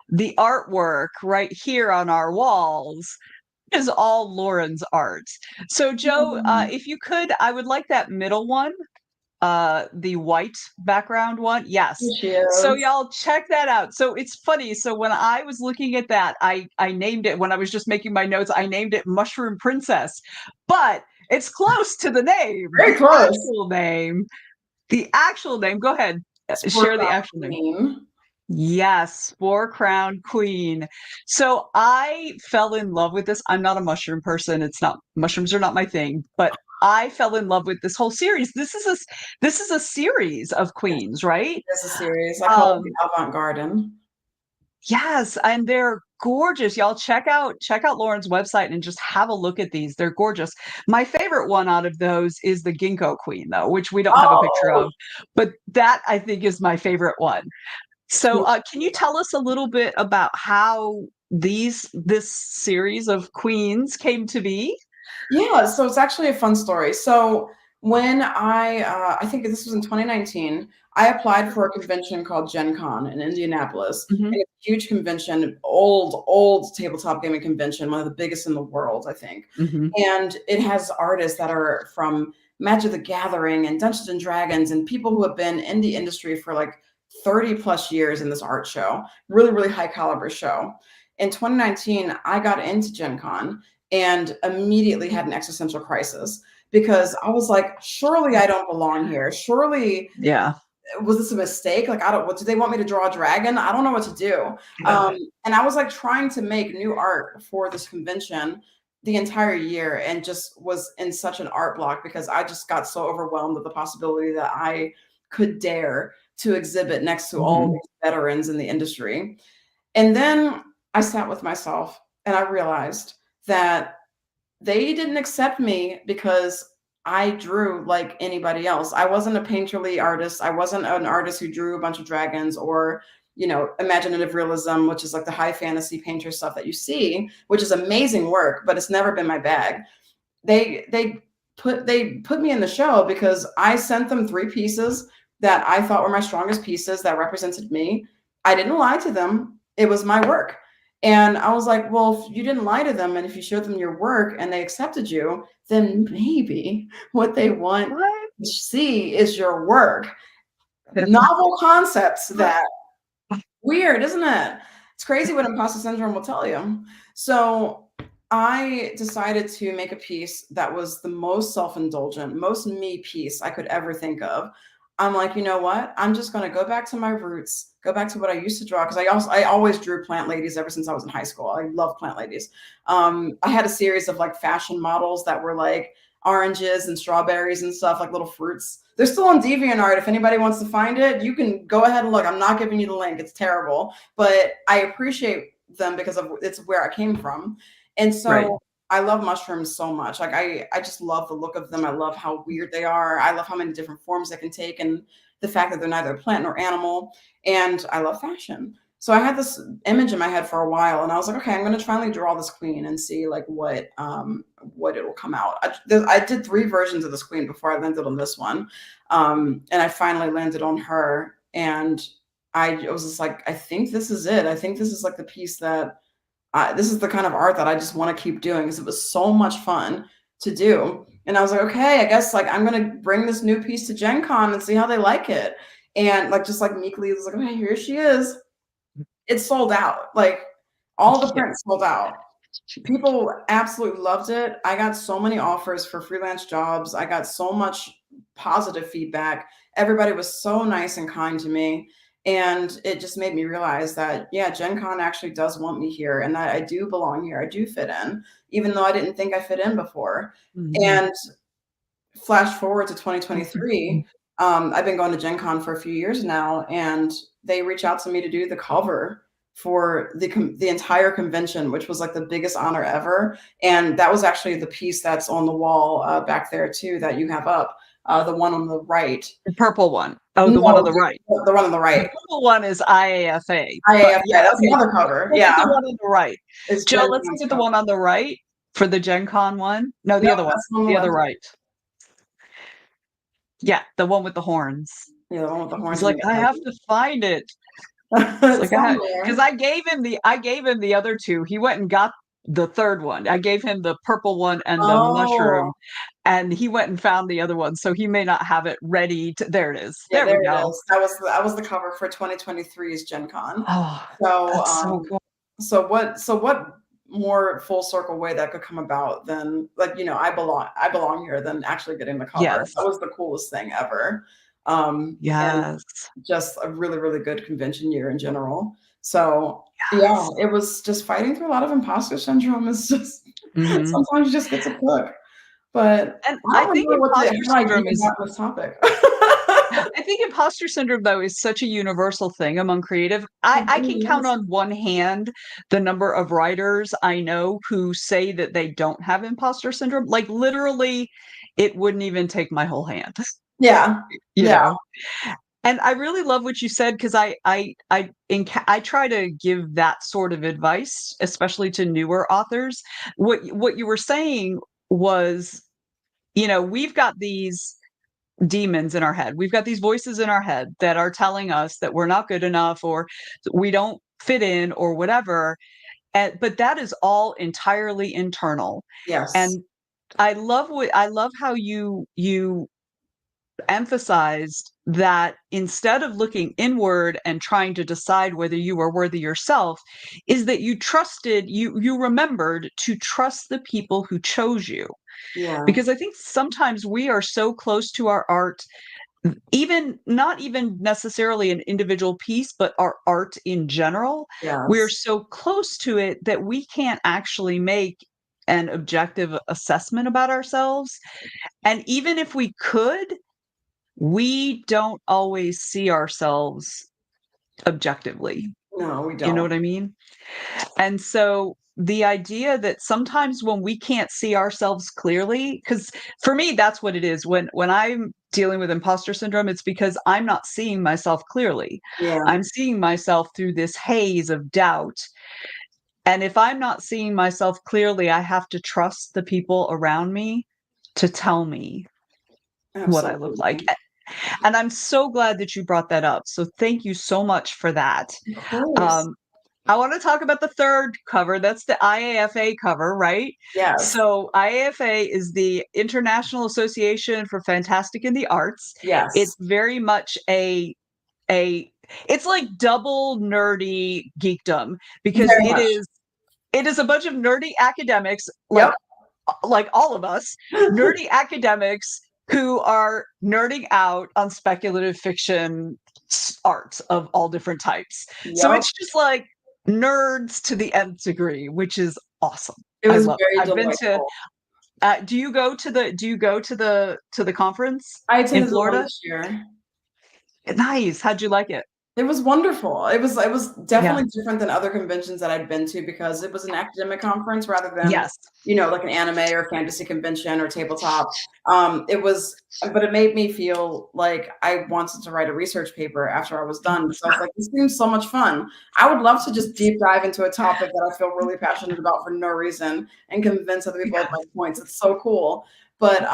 the artwork right here on our walls, is all Lauren's art. So Joe, if you could, I would like that middle one, the white background one. Yes. She is. So y'all check that out. So it's funny. So when I was looking at that, I named it, when I was just making my notes, I named it Mushroom Princess, but it's close to the name. Very close. The actual name. Go ahead. Share the actual name. Yes, Spore Crown Queen. So I fell in love with this. I'm not a mushroom person. Mushrooms are not my thing, but I fell in love with this whole series. This is a series of queens, right? It's a series. I call it the Avant-Garden. Yes, and they're gorgeous. Y'all check out Lauren's website and just have a look at these. They're gorgeous. My favorite one out of those is the Ginkgo Queen, though, which we don't have a picture of, but that I think is my favorite one. So can you tell us a little bit about how this series of queens came to be? Yeah, so it's actually a fun story. So when I think this was in 2019, I applied for a convention called Gen Con in Indianapolis. Mm-hmm. And it's a huge convention, old tabletop gaming convention, one of the biggest in the world, I think. Mm-hmm. And it has artists that are from Magic the Gathering and Dungeons and Dragons and people who have been in the industry for like 30 plus years in this art show, really, really high caliber show. In 2019, I got into Gen Con and immediately had an existential crisis because I was like, surely I don't belong here. Surely, was this a mistake? Like, do they want me to draw a dragon? I don't know what to do. And I was like trying to make new art for this convention the entire year and just was in such an art block because I just got so overwhelmed with the possibility that I could dare to exhibit next to all these veterans in the industry. And then I sat with myself and I realized that they didn't accept me because I drew like anybody else. I wasn't a painterly artist. I wasn't an artist who drew a bunch of dragons or, imaginative realism, which is like the high fantasy painter stuff that you see, which is amazing work, but it's never been my bag. They put me in the show because I sent them 3 pieces that I thought were my strongest pieces that represented me. I didn't lie to them. It was my work. And I was like, well, if you didn't lie to them and if you showed them your work and they accepted you, then maybe what they want to see is your work. Novel concepts that weird, isn't it? It's crazy what imposter syndrome will tell you. So I decided to make a piece that was the most self-indulgent, most me piece I could ever think of. I'm like, you know what? I'm just going to go back to my roots, go back to what I used to draw. Cause I always drew plant ladies ever since I was in high school. I love plant ladies. I had a series of like fashion models that were like oranges and strawberries and stuff, like little fruits. They're still on DeviantArt. If anybody wants to find it, you can go ahead and look. I'm not giving you the link. It's terrible, but I appreciate them because it's where I came from. And so I love mushrooms so much. Like I just love the look of them. I love how weird they are. I love how many different forms they can take and the fact that they're neither a plant nor animal. And I love fashion. So I had this image in my head for a while and I was like, okay, I'm going to finally draw this queen and see like what it'll come out. I did 3 versions of this queen before I landed on this one. And I finally landed on her and I was just like, I think this is it. I think this is like the piece that this is the kind of art that I just want to keep doing because it was so much fun to do. And I was like, okay, I guess like I'm going to bring this new piece to Gen Con and see how they like it. And like, just like meekly, it was like, okay, here she is. It sold out. Like all the prints sold out. People absolutely loved it. I got so many offers for freelance jobs. I got so much positive feedback. Everybody was so nice and kind to me. And it just made me realize that, yeah, Gen Con actually does want me here and that I do belong here. I do fit in, even though I didn't think I fit in before. And flash forward to 2023, I've been going to Gen Con for a few years now, and they reach out to me to do the cover for the entire convention, which was like the biggest honor ever. And that was actually the piece that's on the wall back there too, that you have up. The one on the right. The purple one. Oh, the one on the right. The one on the right. The purple one is IAFA. IAFA, that's the other cover. Yeah. The one on the right. Joe, let's look at the one on the right for the Gen Con one. No, the other one. The other right. Yeah, the one with the horns. Yeah, the one with the horns. He's like, I have to find it. Because I gave him the other 2. He went and got the third one. I gave him the purple one and the Oh, mushroom, and he went and found the other one, so he may not have it ready to there it is. yeah, There we there it go. is. That was the cover for 2023's Gen Con. Oh, So, that's so cool. so what more full circle way that could come about than like, you know, I belong here than actually getting the cover. Yes. That was the coolest thing ever. And Yes. just a really, really good convention year in general. So yeah, Yes. it was just fighting through a lot of imposter syndrome is just Mhm. sometimes you just get to cook. But And I I don't think remember imposter how I syndrome even is got on this topic. I think imposter syndrome, though, is such a universal thing among creative. It I can really count is. on one hand the number of writers I know who say that they don't have imposter syndrome. Like literally, it wouldn't even take my whole hand, Yeah. you Yeah. know. And I really love what you said because I try to give that sort of advice, especially to newer authors. What you were saying was, we've got these demons in our head. We've got these voices in our head that are telling us that we're not good enough or we don't fit in or whatever. But that is all entirely internal. Yes. And I love how you emphasized that instead of looking inward and trying to decide whether you are worthy yourself, is that you remembered to trust the people who chose you. Yeah. Because I think sometimes we are so close to our art, even not even necessarily an individual piece, but our art in general. We're Yes. so close to it that we can't actually make an objective assessment about ourselves. And even if we could, we don't always see ourselves objectively. No, we You know don't. what I mean? And so the idea that sometimes when we can't see ourselves clearly, because for me, that's what it is. When I'm dealing with imposter syndrome, it's because I'm not seeing myself clearly. Yeah. I'm seeing myself through this haze of doubt. And if I'm not seeing myself clearly, I have to trust the people around me to tell me what I look like. Absolutely. And I'm so glad that you brought that up. So thank you so much for that. Of course. Um, I want to talk about the third cover. That's the IAFA cover, right? Yes. So IAFA is the International Association for Fantastic in the Arts. Yes. It's very much a it's like double nerdy geekdom because Very much. it is a bunch of nerdy academics Yep. like all of us, nerdy academics who are nerding out on speculative fiction art of all different types. So Yep. it's just like nerds to the nth degree, which is awesome. It I was love it. very I've been to delightful. do you go to the conference I in attended the one Florida? this year. Nice. How'd you like it? It was wonderful. It was Yeah. definitely different than other conventions that I'd been to because it was an academic conference rather than, Yes. you know, like an anime or fantasy convention or tabletop. It was, but it made me feel like I wanted to write a research paper after I was done. So I was like, this seems so much fun. I would love to just deep dive into a topic that I feel really passionate about for no reason and convince other people of my points. It's so cool. But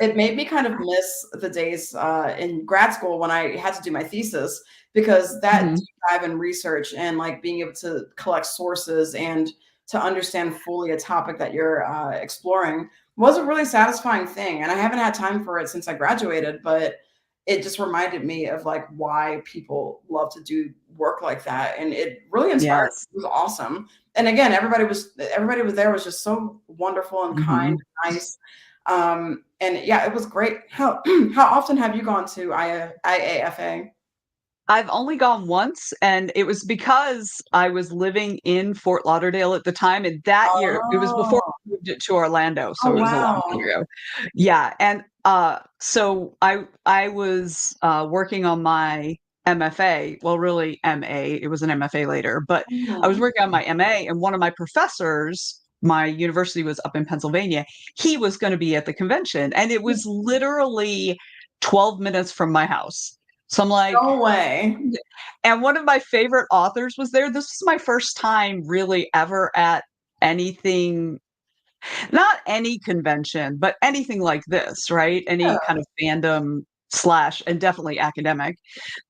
it made me kind of miss the days in grad school when I had to do my thesis because that Mhm. deep dive and research and like being able to collect sources and to understand fully a topic that you're exploring was a really satisfying thing. And I haven't had time for it since I graduated, but it just reminded me of like why people love to do work like that. And it really inspired Yes. me. It was awesome. And again, everybody was there was just so wonderful and kind Mhm. and nice. And yeah, it was great. How often have you gone to IAFA? I've only gone once, and it was because I was living in Fort Lauderdale at the time, and that year it was before Oh, I moved it to Orlando, oh so it was a long time wow. ago. Yeah, and, so I was, working on my MFA, well, really MA, it was an MFA later, but I was Mhm. working on my MA, and one of my professors, my university was up in Pennsylvania, he was gonna be at the convention, and it was literally 12 minutes from my house. So I'm like, No way. and one of my favorite authors was there. This was my first time really ever at anything, not any convention, but anything like this, right? Any Yeah. kind of fandom / and definitely academic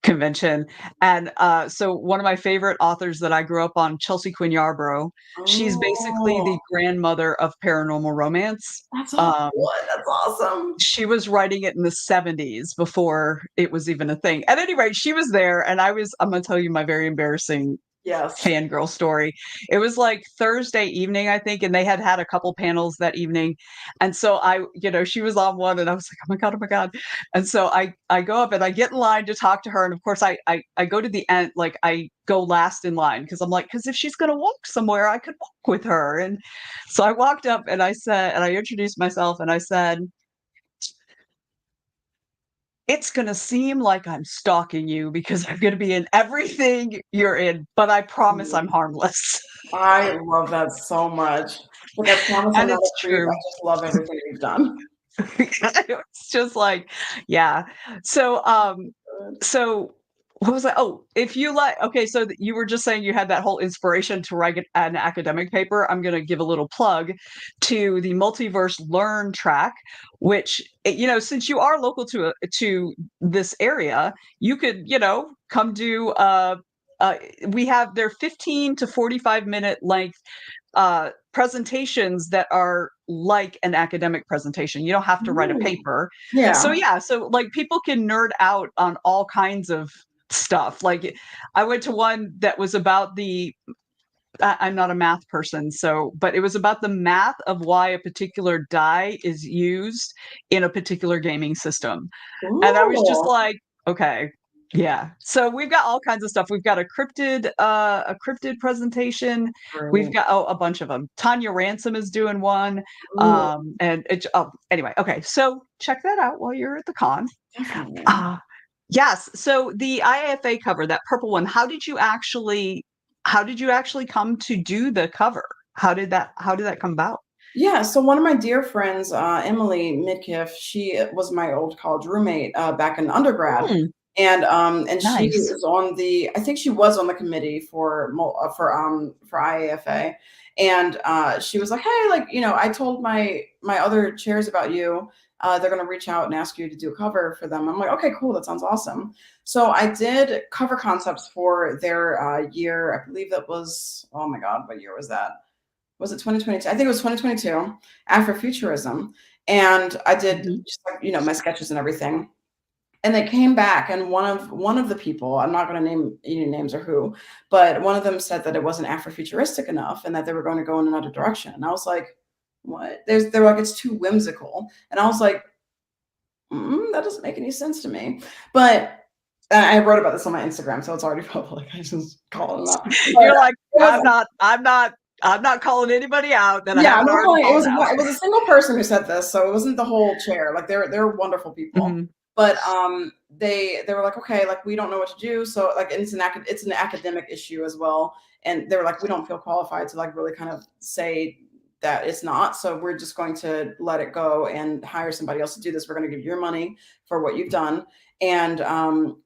convention. And so one of my favorite authors that I grew up on, Chelsea Quinn Yarbrough, she's basically Oh, the grandmother of paranormal romance. that's Um, that's awesome. she was writing it in the 70s before it was even a thing. At any rate, she was there, and I'm going to tell you my very embarrassing Yes. fangirl story. It was like Thursday evening, I think, and they had a couple panels that evening. And so she was on one, and I was like, oh my God, oh my God. And so I go up and I get in line to talk to her. And of course I go to the end, like I go last in line because I'm like, because if she's going to walk somewhere, I could walk with her. And so I walked up and I said, and I introduced myself and I said, it's going to seem like I'm stalking you because I'm going to be in everything you're in, but I promise I'm harmless. I love that so much. Like, I promise I'm And not a it's creep. true. I just love everything you've done. It's just like, yeah. So what was I? Oh, if you like, okay, so you were just saying you had that whole inspiration to write an academic paper. I'm going to give a little plug to the Multiverse Learn track, which, since you are local to this area, you could, come do, we have their 15 to 45-minute length presentations that are like an academic presentation. You don't have to write a paper. So Yeah. yeah, so like people can nerd out on all kinds of stuff. Like I went to one that was about I'm not a math person, but it was about the math of why a particular die is used in a particular gaming system. And I was just Ooh. like, okay, yeah. So we've got all kinds of stuff. We've got a cryptid presentation. We've Great. got a bunch of them. Tanya Ransom is doing one. Ooh, Anyway, okay. So check that out while you're at the con. definitely. Yes. So the IAFA cover, that purple one, how did you actually come to do the cover? How did that come about? Yeah, so one of my dear friends, Emily Midkiff, she was my old college roommate back in undergrad, Hmm, and she nice. is on I think she was on the committee for IAFA, and she was like, hey, like I told my other chairs about you. They're gonna reach out and ask you to do a cover for them. I'm like, okay, cool, that sounds awesome. So I did cover concepts for their year. I believe that was, oh my God, what year was that? Was it 2022? I think it was 2022, Afrofuturism. And I did Mhm. just like, my sketches and everything. And they came back, and one of the people, I'm not going to name any names or who, but one of them said that it wasn't Afrofuturistic enough and that they were going to go in another direction. And I was like, what? They're like, it's too whimsical. And I was like, that doesn't make any sense to me. But I wrote about this on my Instagram, so it's already public. I just call them out. But You're like, it was, I'm not calling anybody out that I yeah, I'm haven't not already calling called out. it was a single person who said this, so it wasn't the whole chair. Like they're wonderful people. Mhm. But they were like, okay, like we don't know what to do. So like it's an academic issue as well. And they were like, we don't feel qualified to like really kind of say that it's not. So we're just going to let it go and hire somebody else to do this. We're going to give your money for what you've done. And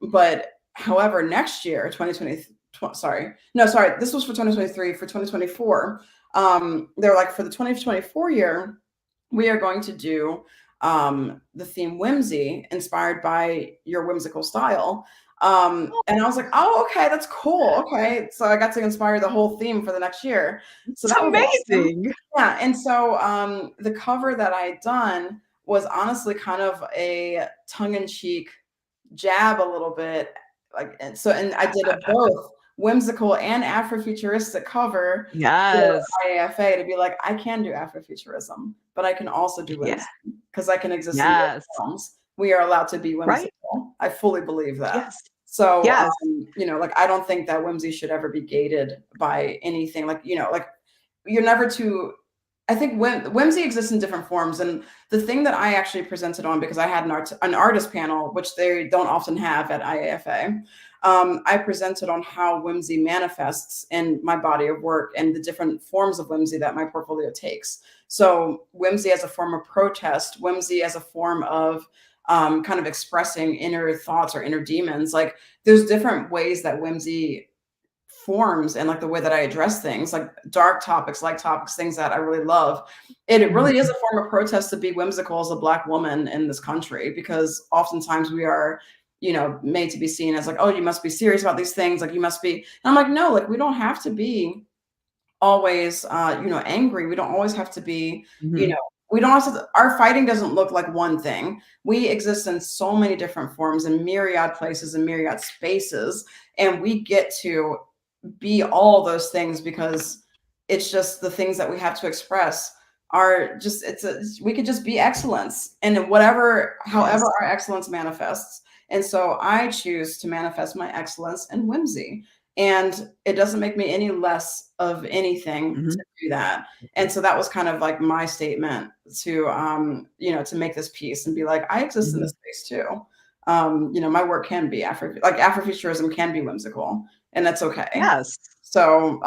but however, next year, 2020, sorry, no, sorry, this was for 2023, for 2024. They're like, for the 2024 year, we are going to do the theme whimsy inspired by your whimsical style. And I was like, oh, okay, that's cool. Okay. So I got to inspire the whole theme for the next year. So It's that was awesome. amazing. Yeah. And so the cover that I had done was honestly kind of a tongue-in-cheek jab a little bit. And I did a both whimsical and Afrofuturistic cover for Yes. IAFA to be like, I can do Afrofuturism, but I can also do Yeah. whimsy because I can exist in both Yes. forms. We are allowed to be Right? whimsical. I fully believe that. Yes. So, Yes. like I don't think that whimsy should ever be gated by anything. Like, like you're never too. I think whimsy exists in different forms, and the thing that I actually presented on, because I had an artist panel, which they don't often have at IAFA, I presented on how whimsy manifests in my body of work and the different forms of whimsy that my portfolio takes. So whimsy as a form of protest, whimsy as a form of kind of expressing inner thoughts or inner demons. Like there's different ways that whimsy forms and like the way that I address things, like dark topics, light topics, things that I really love. It really is a form of protest to be whimsical as a Black woman in this country, because oftentimes we are, you know, made to be seen as like, oh, you must be serious about these things. Like you must be. And I'm like, no, like we don't have to be always, you know, angry. We don't always have to be, you know, we don't have to, our fighting doesn't look like one thing. We exist in so many different forms and myriad places and myriad spaces. And we get to be all those things because it's just the things that we have to express are just, we could just be excellence and whatever, however our excellence manifests. And so I choose to manifest my excellence and whimsy. And it doesn't make me any less of anything to do that. And so that was kind of like my statement to, you know, to make this piece and be like, I exist in this space too. You know, my work can be Afrofuturism can be whimsical, and that's okay. Yes. So,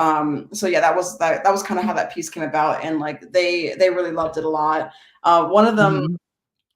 so yeah, that was kind of how that piece came about. And like, they really loved it a lot. One of them,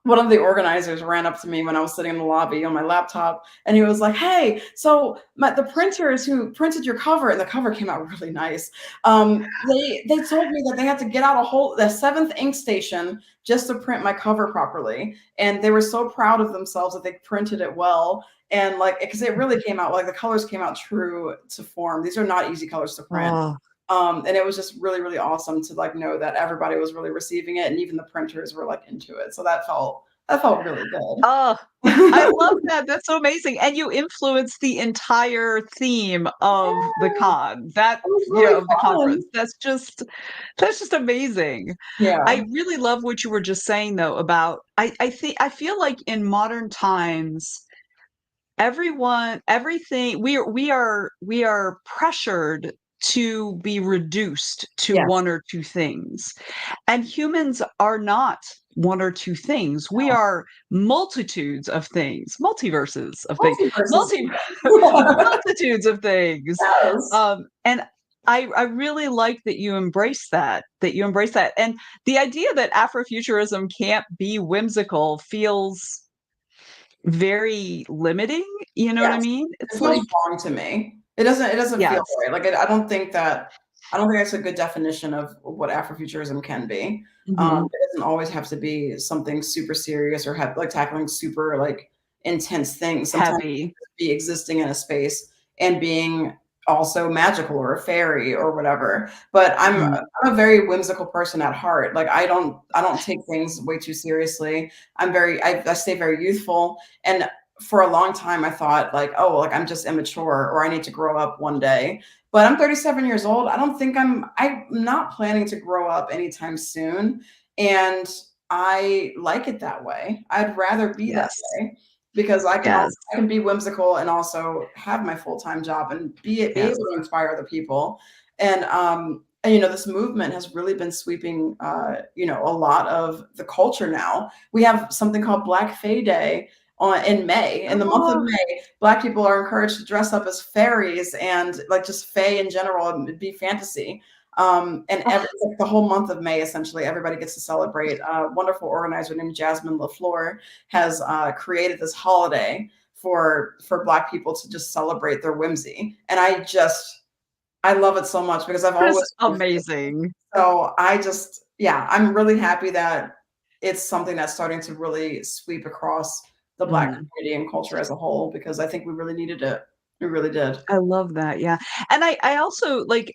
one of the organizers ran up to me when I was sitting in the lobby on my laptop, and he was like, hey, so the printers who printed your cover, and the cover came out really nice. They told me that they had to get out the 7th ink station just to print my cover properly. And they were so proud of themselves that they printed it well. And like, because it really came out, like the colors came out true to form. These are not easy colors to print. And it was just really, really awesome to like know that everybody was really receiving it, and even the printers were like into it. So that felt really good. Oh, I love that. That's so amazing. And you influenced the entire theme of the con, that really, you know, of the conference. That's just amazing. Yeah. I really love what you were just saying though about I feel like in modern times everything we are pressured to be reduced to one or two things, and humans are not one or two things. We are multitudes of things, multiverses of things, multitudes of things. Yes. And I really like that you embrace that, and the idea that Afrofuturism can't be whimsical feels very limiting, you know what I mean? It feels wrong to me. It doesn't feel right. Like I don't think that's a good definition of what Afrofuturism can be. It doesn't always have to be something super serious or like tackling super like intense things. Sometimes heavy. Be existing in a space and being also magical or a fairy or whatever. But I'm a very whimsical person at heart. Like I don't take things way too seriously. I stay very youthful. And for a long time I thought like, oh, like I'm just immature or I need to grow up one day. But I'm 37 years old. I'm not planning to grow up anytime soon. And I like it that way. I'd rather be that way, because I can be whimsical and also have my full-time job and be able to inspire other people. And you know, this movement has really been sweeping you know, a lot of the culture now. We have something called Black Fae Day in May. In the month of May, Black people are encouraged to dress up as fairies and like just fae in general and be fantasy. And the whole month of May, essentially, everybody gets to celebrate. A wonderful organizer named Jasmine LaFleur has created this holiday for Black people to just celebrate their whimsy. And I love it so much because I've always amazing. So I'm really happy that it's something that's starting to really sweep across the Black community and culture as a whole, because I think we really needed it. We really did. I love that. Yeah. And I also like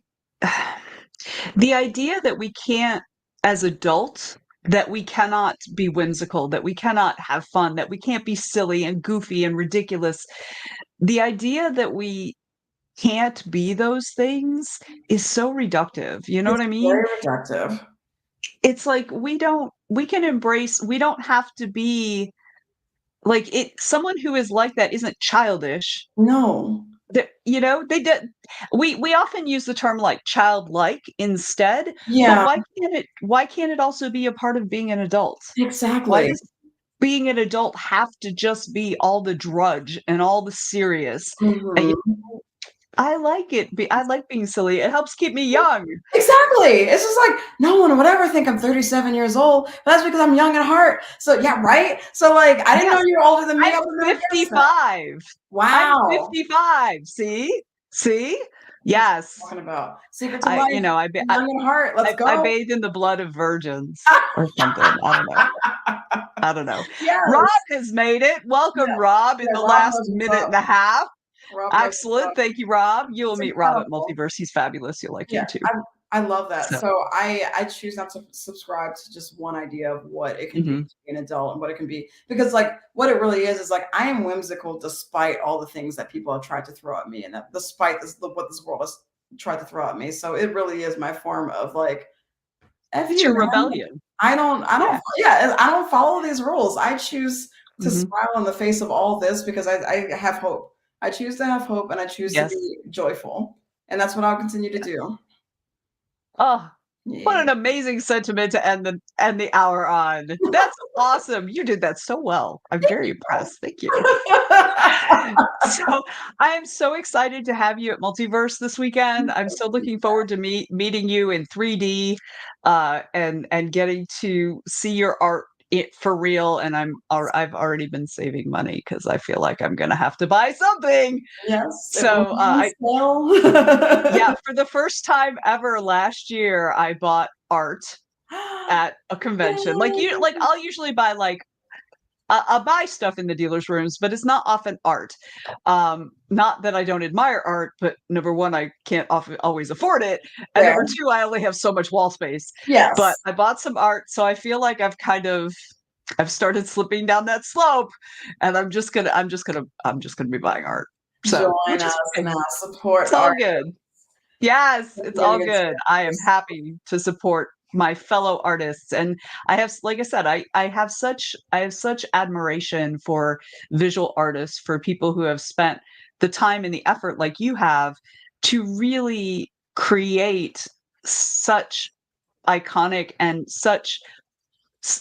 the idea that we can't, as adults, that we cannot be whimsical, that we cannot have fun, that we can't be silly and goofy and ridiculous. The idea that we can't be those things is so reductive. You know what I mean? Very reductive. It's like we don't have to be like it. Someone who is like that isn't childish. No. You know, they did. We often use the term like childlike instead. Yeah. But why can't it also be a part of being an adult? Exactly. Why does being an adult have to just be all the drudge and all the serious? And, you know, I like it. I like being silly. It helps keep me young. Exactly. It's just like, no one would ever think I'm 37 years old, but that's because I'm young at heart. So yeah, right? So like, I didn't know you were older than me. I'm 55. Wow. I'm 55. See? See? Yes. Talking about secret to life. I Young in heart. Let's go. I bathed in the blood of virgins or something. I don't know. Yes. Rob has made it. Welcome, Rob, in the last minute and a half. Rob Excellent. Thank you, Rob. You'll meet Rob at Multiverse. He's fabulous. You'll like him too. I love that. So I choose not to subscribe to just one idea of what it can be to be an adult and what it can be, because like what it really is like I am whimsical despite all the things that people have tried to throw at me, and that despite what this world has tried to throw at me. So it really is my form of like it's your rebellion. I don't follow these rules. I choose to smile in the face of all this because I have hope. I choose to have hope, and I choose to be joyful, and that's what I'll continue to do. Oh, what an amazing sentiment to end the hour on. That's awesome. You did that so well. I'm very impressed. Thank you. So I am so excited to have you at Multiverse this weekend. I'm so looking forward to meeting you in 3D and getting to see your art for real. And I've already been saving money because I feel like I'm going to have to buy something. Yes. So for the first time ever last year, I bought art at a convention. I'll usually buy I'll buy stuff in the dealer's rooms, but it's not often art. Not that I don't admire art, but number one, I can't always afford it. And number two, I only have so much wall space. Yes. But I bought some art. So I feel like I've started slipping down that slope, and I'm just gonna be buying art. So join us now, support it's all good. Yes, it's all good. I am happy to support my fellow artists, and I have, like I said, I have such admiration for visual artists, for people who have spent the time and the effort like you have to really create such iconic and such,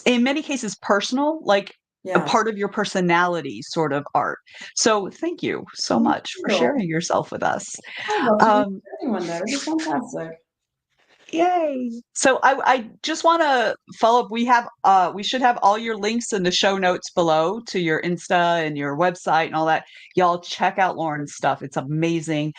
in many cases, personal, a part of your personality sort of art. So thank you so much for sharing yourself with us. One day. This is fantastic. Yay. So I just want to follow up. We should have all your links in the show notes below to your Insta and your website and all that. Y'all check out Lauren's stuff. It's amazing.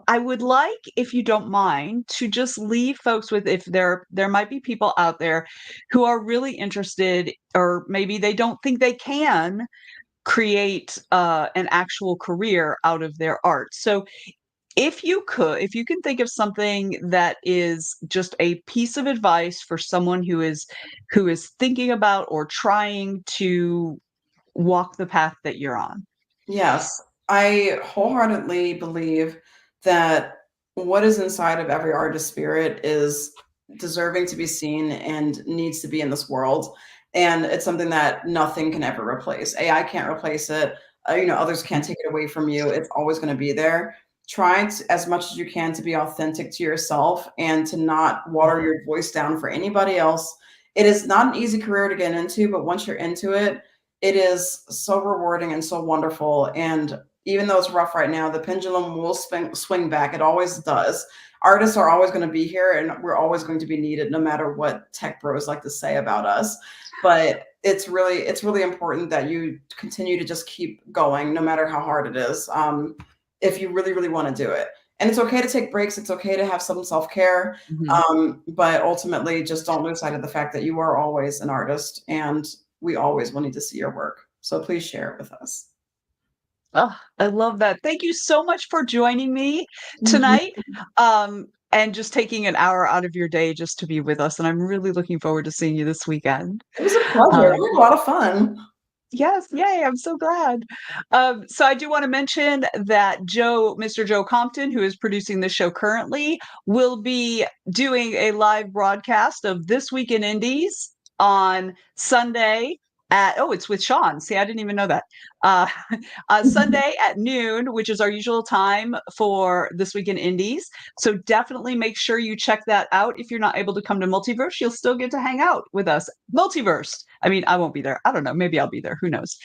I would like, if you don't mind, to just leave folks with, if there might be people out there who are really interested, or maybe they don't think they can create an actual career out of their art. So if you can think of something that is just a piece of advice for someone who is thinking about or trying to walk the path that you're on. Yes, I wholeheartedly believe that what is inside of every artist's spirit is deserving to be seen and needs to be in this world. And it's something that nothing can ever replace. AI can't replace it. Others can't take it away from you. It's always going to be there. Try as much as you can to be authentic to yourself and to not water your voice down for anybody else. It is not an easy career to get into, but once you're into it, it is so rewarding and so wonderful. And even though it's rough right now, the pendulum will swing back. It always does. Artists are always going to be here, and we're always going to be needed, no matter what tech bros like to say about us. But it's really important that you continue to just keep going, no matter how hard it is. If you really, really want to do it. And it's okay to take breaks. It's okay to have some self-care. But ultimately, just don't lose sight of the fact that you are always an artist, and we always will need to see your work. So please share it with us. Oh, I love that. Thank you so much for joining me tonight. And just taking an hour out of your day just to be with us. And I'm really looking forward to seeing you this weekend. It was a pleasure. It was a lot of fun. Yes, yay, I'm so glad. So I do want to mention that Mr. Joe Compton, who is producing the show currently, will be doing a live broadcast of This Week in Indies on Sunday it's with Sean. See, I didn't even know that. Sunday at noon, which is our usual time for This Week in Indies. So definitely make sure you check that out. If you're not able to come to Multiverse, you'll still get to hang out with us. Multiverse. I mean, I won't be there. I don't know. Maybe I'll be there. Who knows?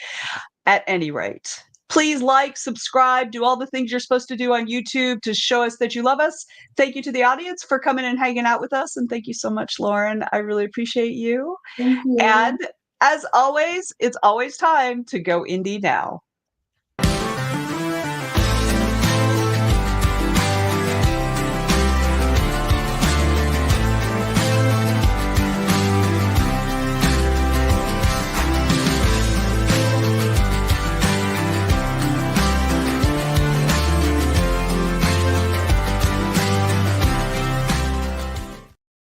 At any rate, please like, subscribe, do all the things you're supposed to do on YouTube to show us that you love us. Thank you to the audience for coming and hanging out with us. And thank you so much, Lauren. I really appreciate you. Thank you. And as always, it's always time to go indie now.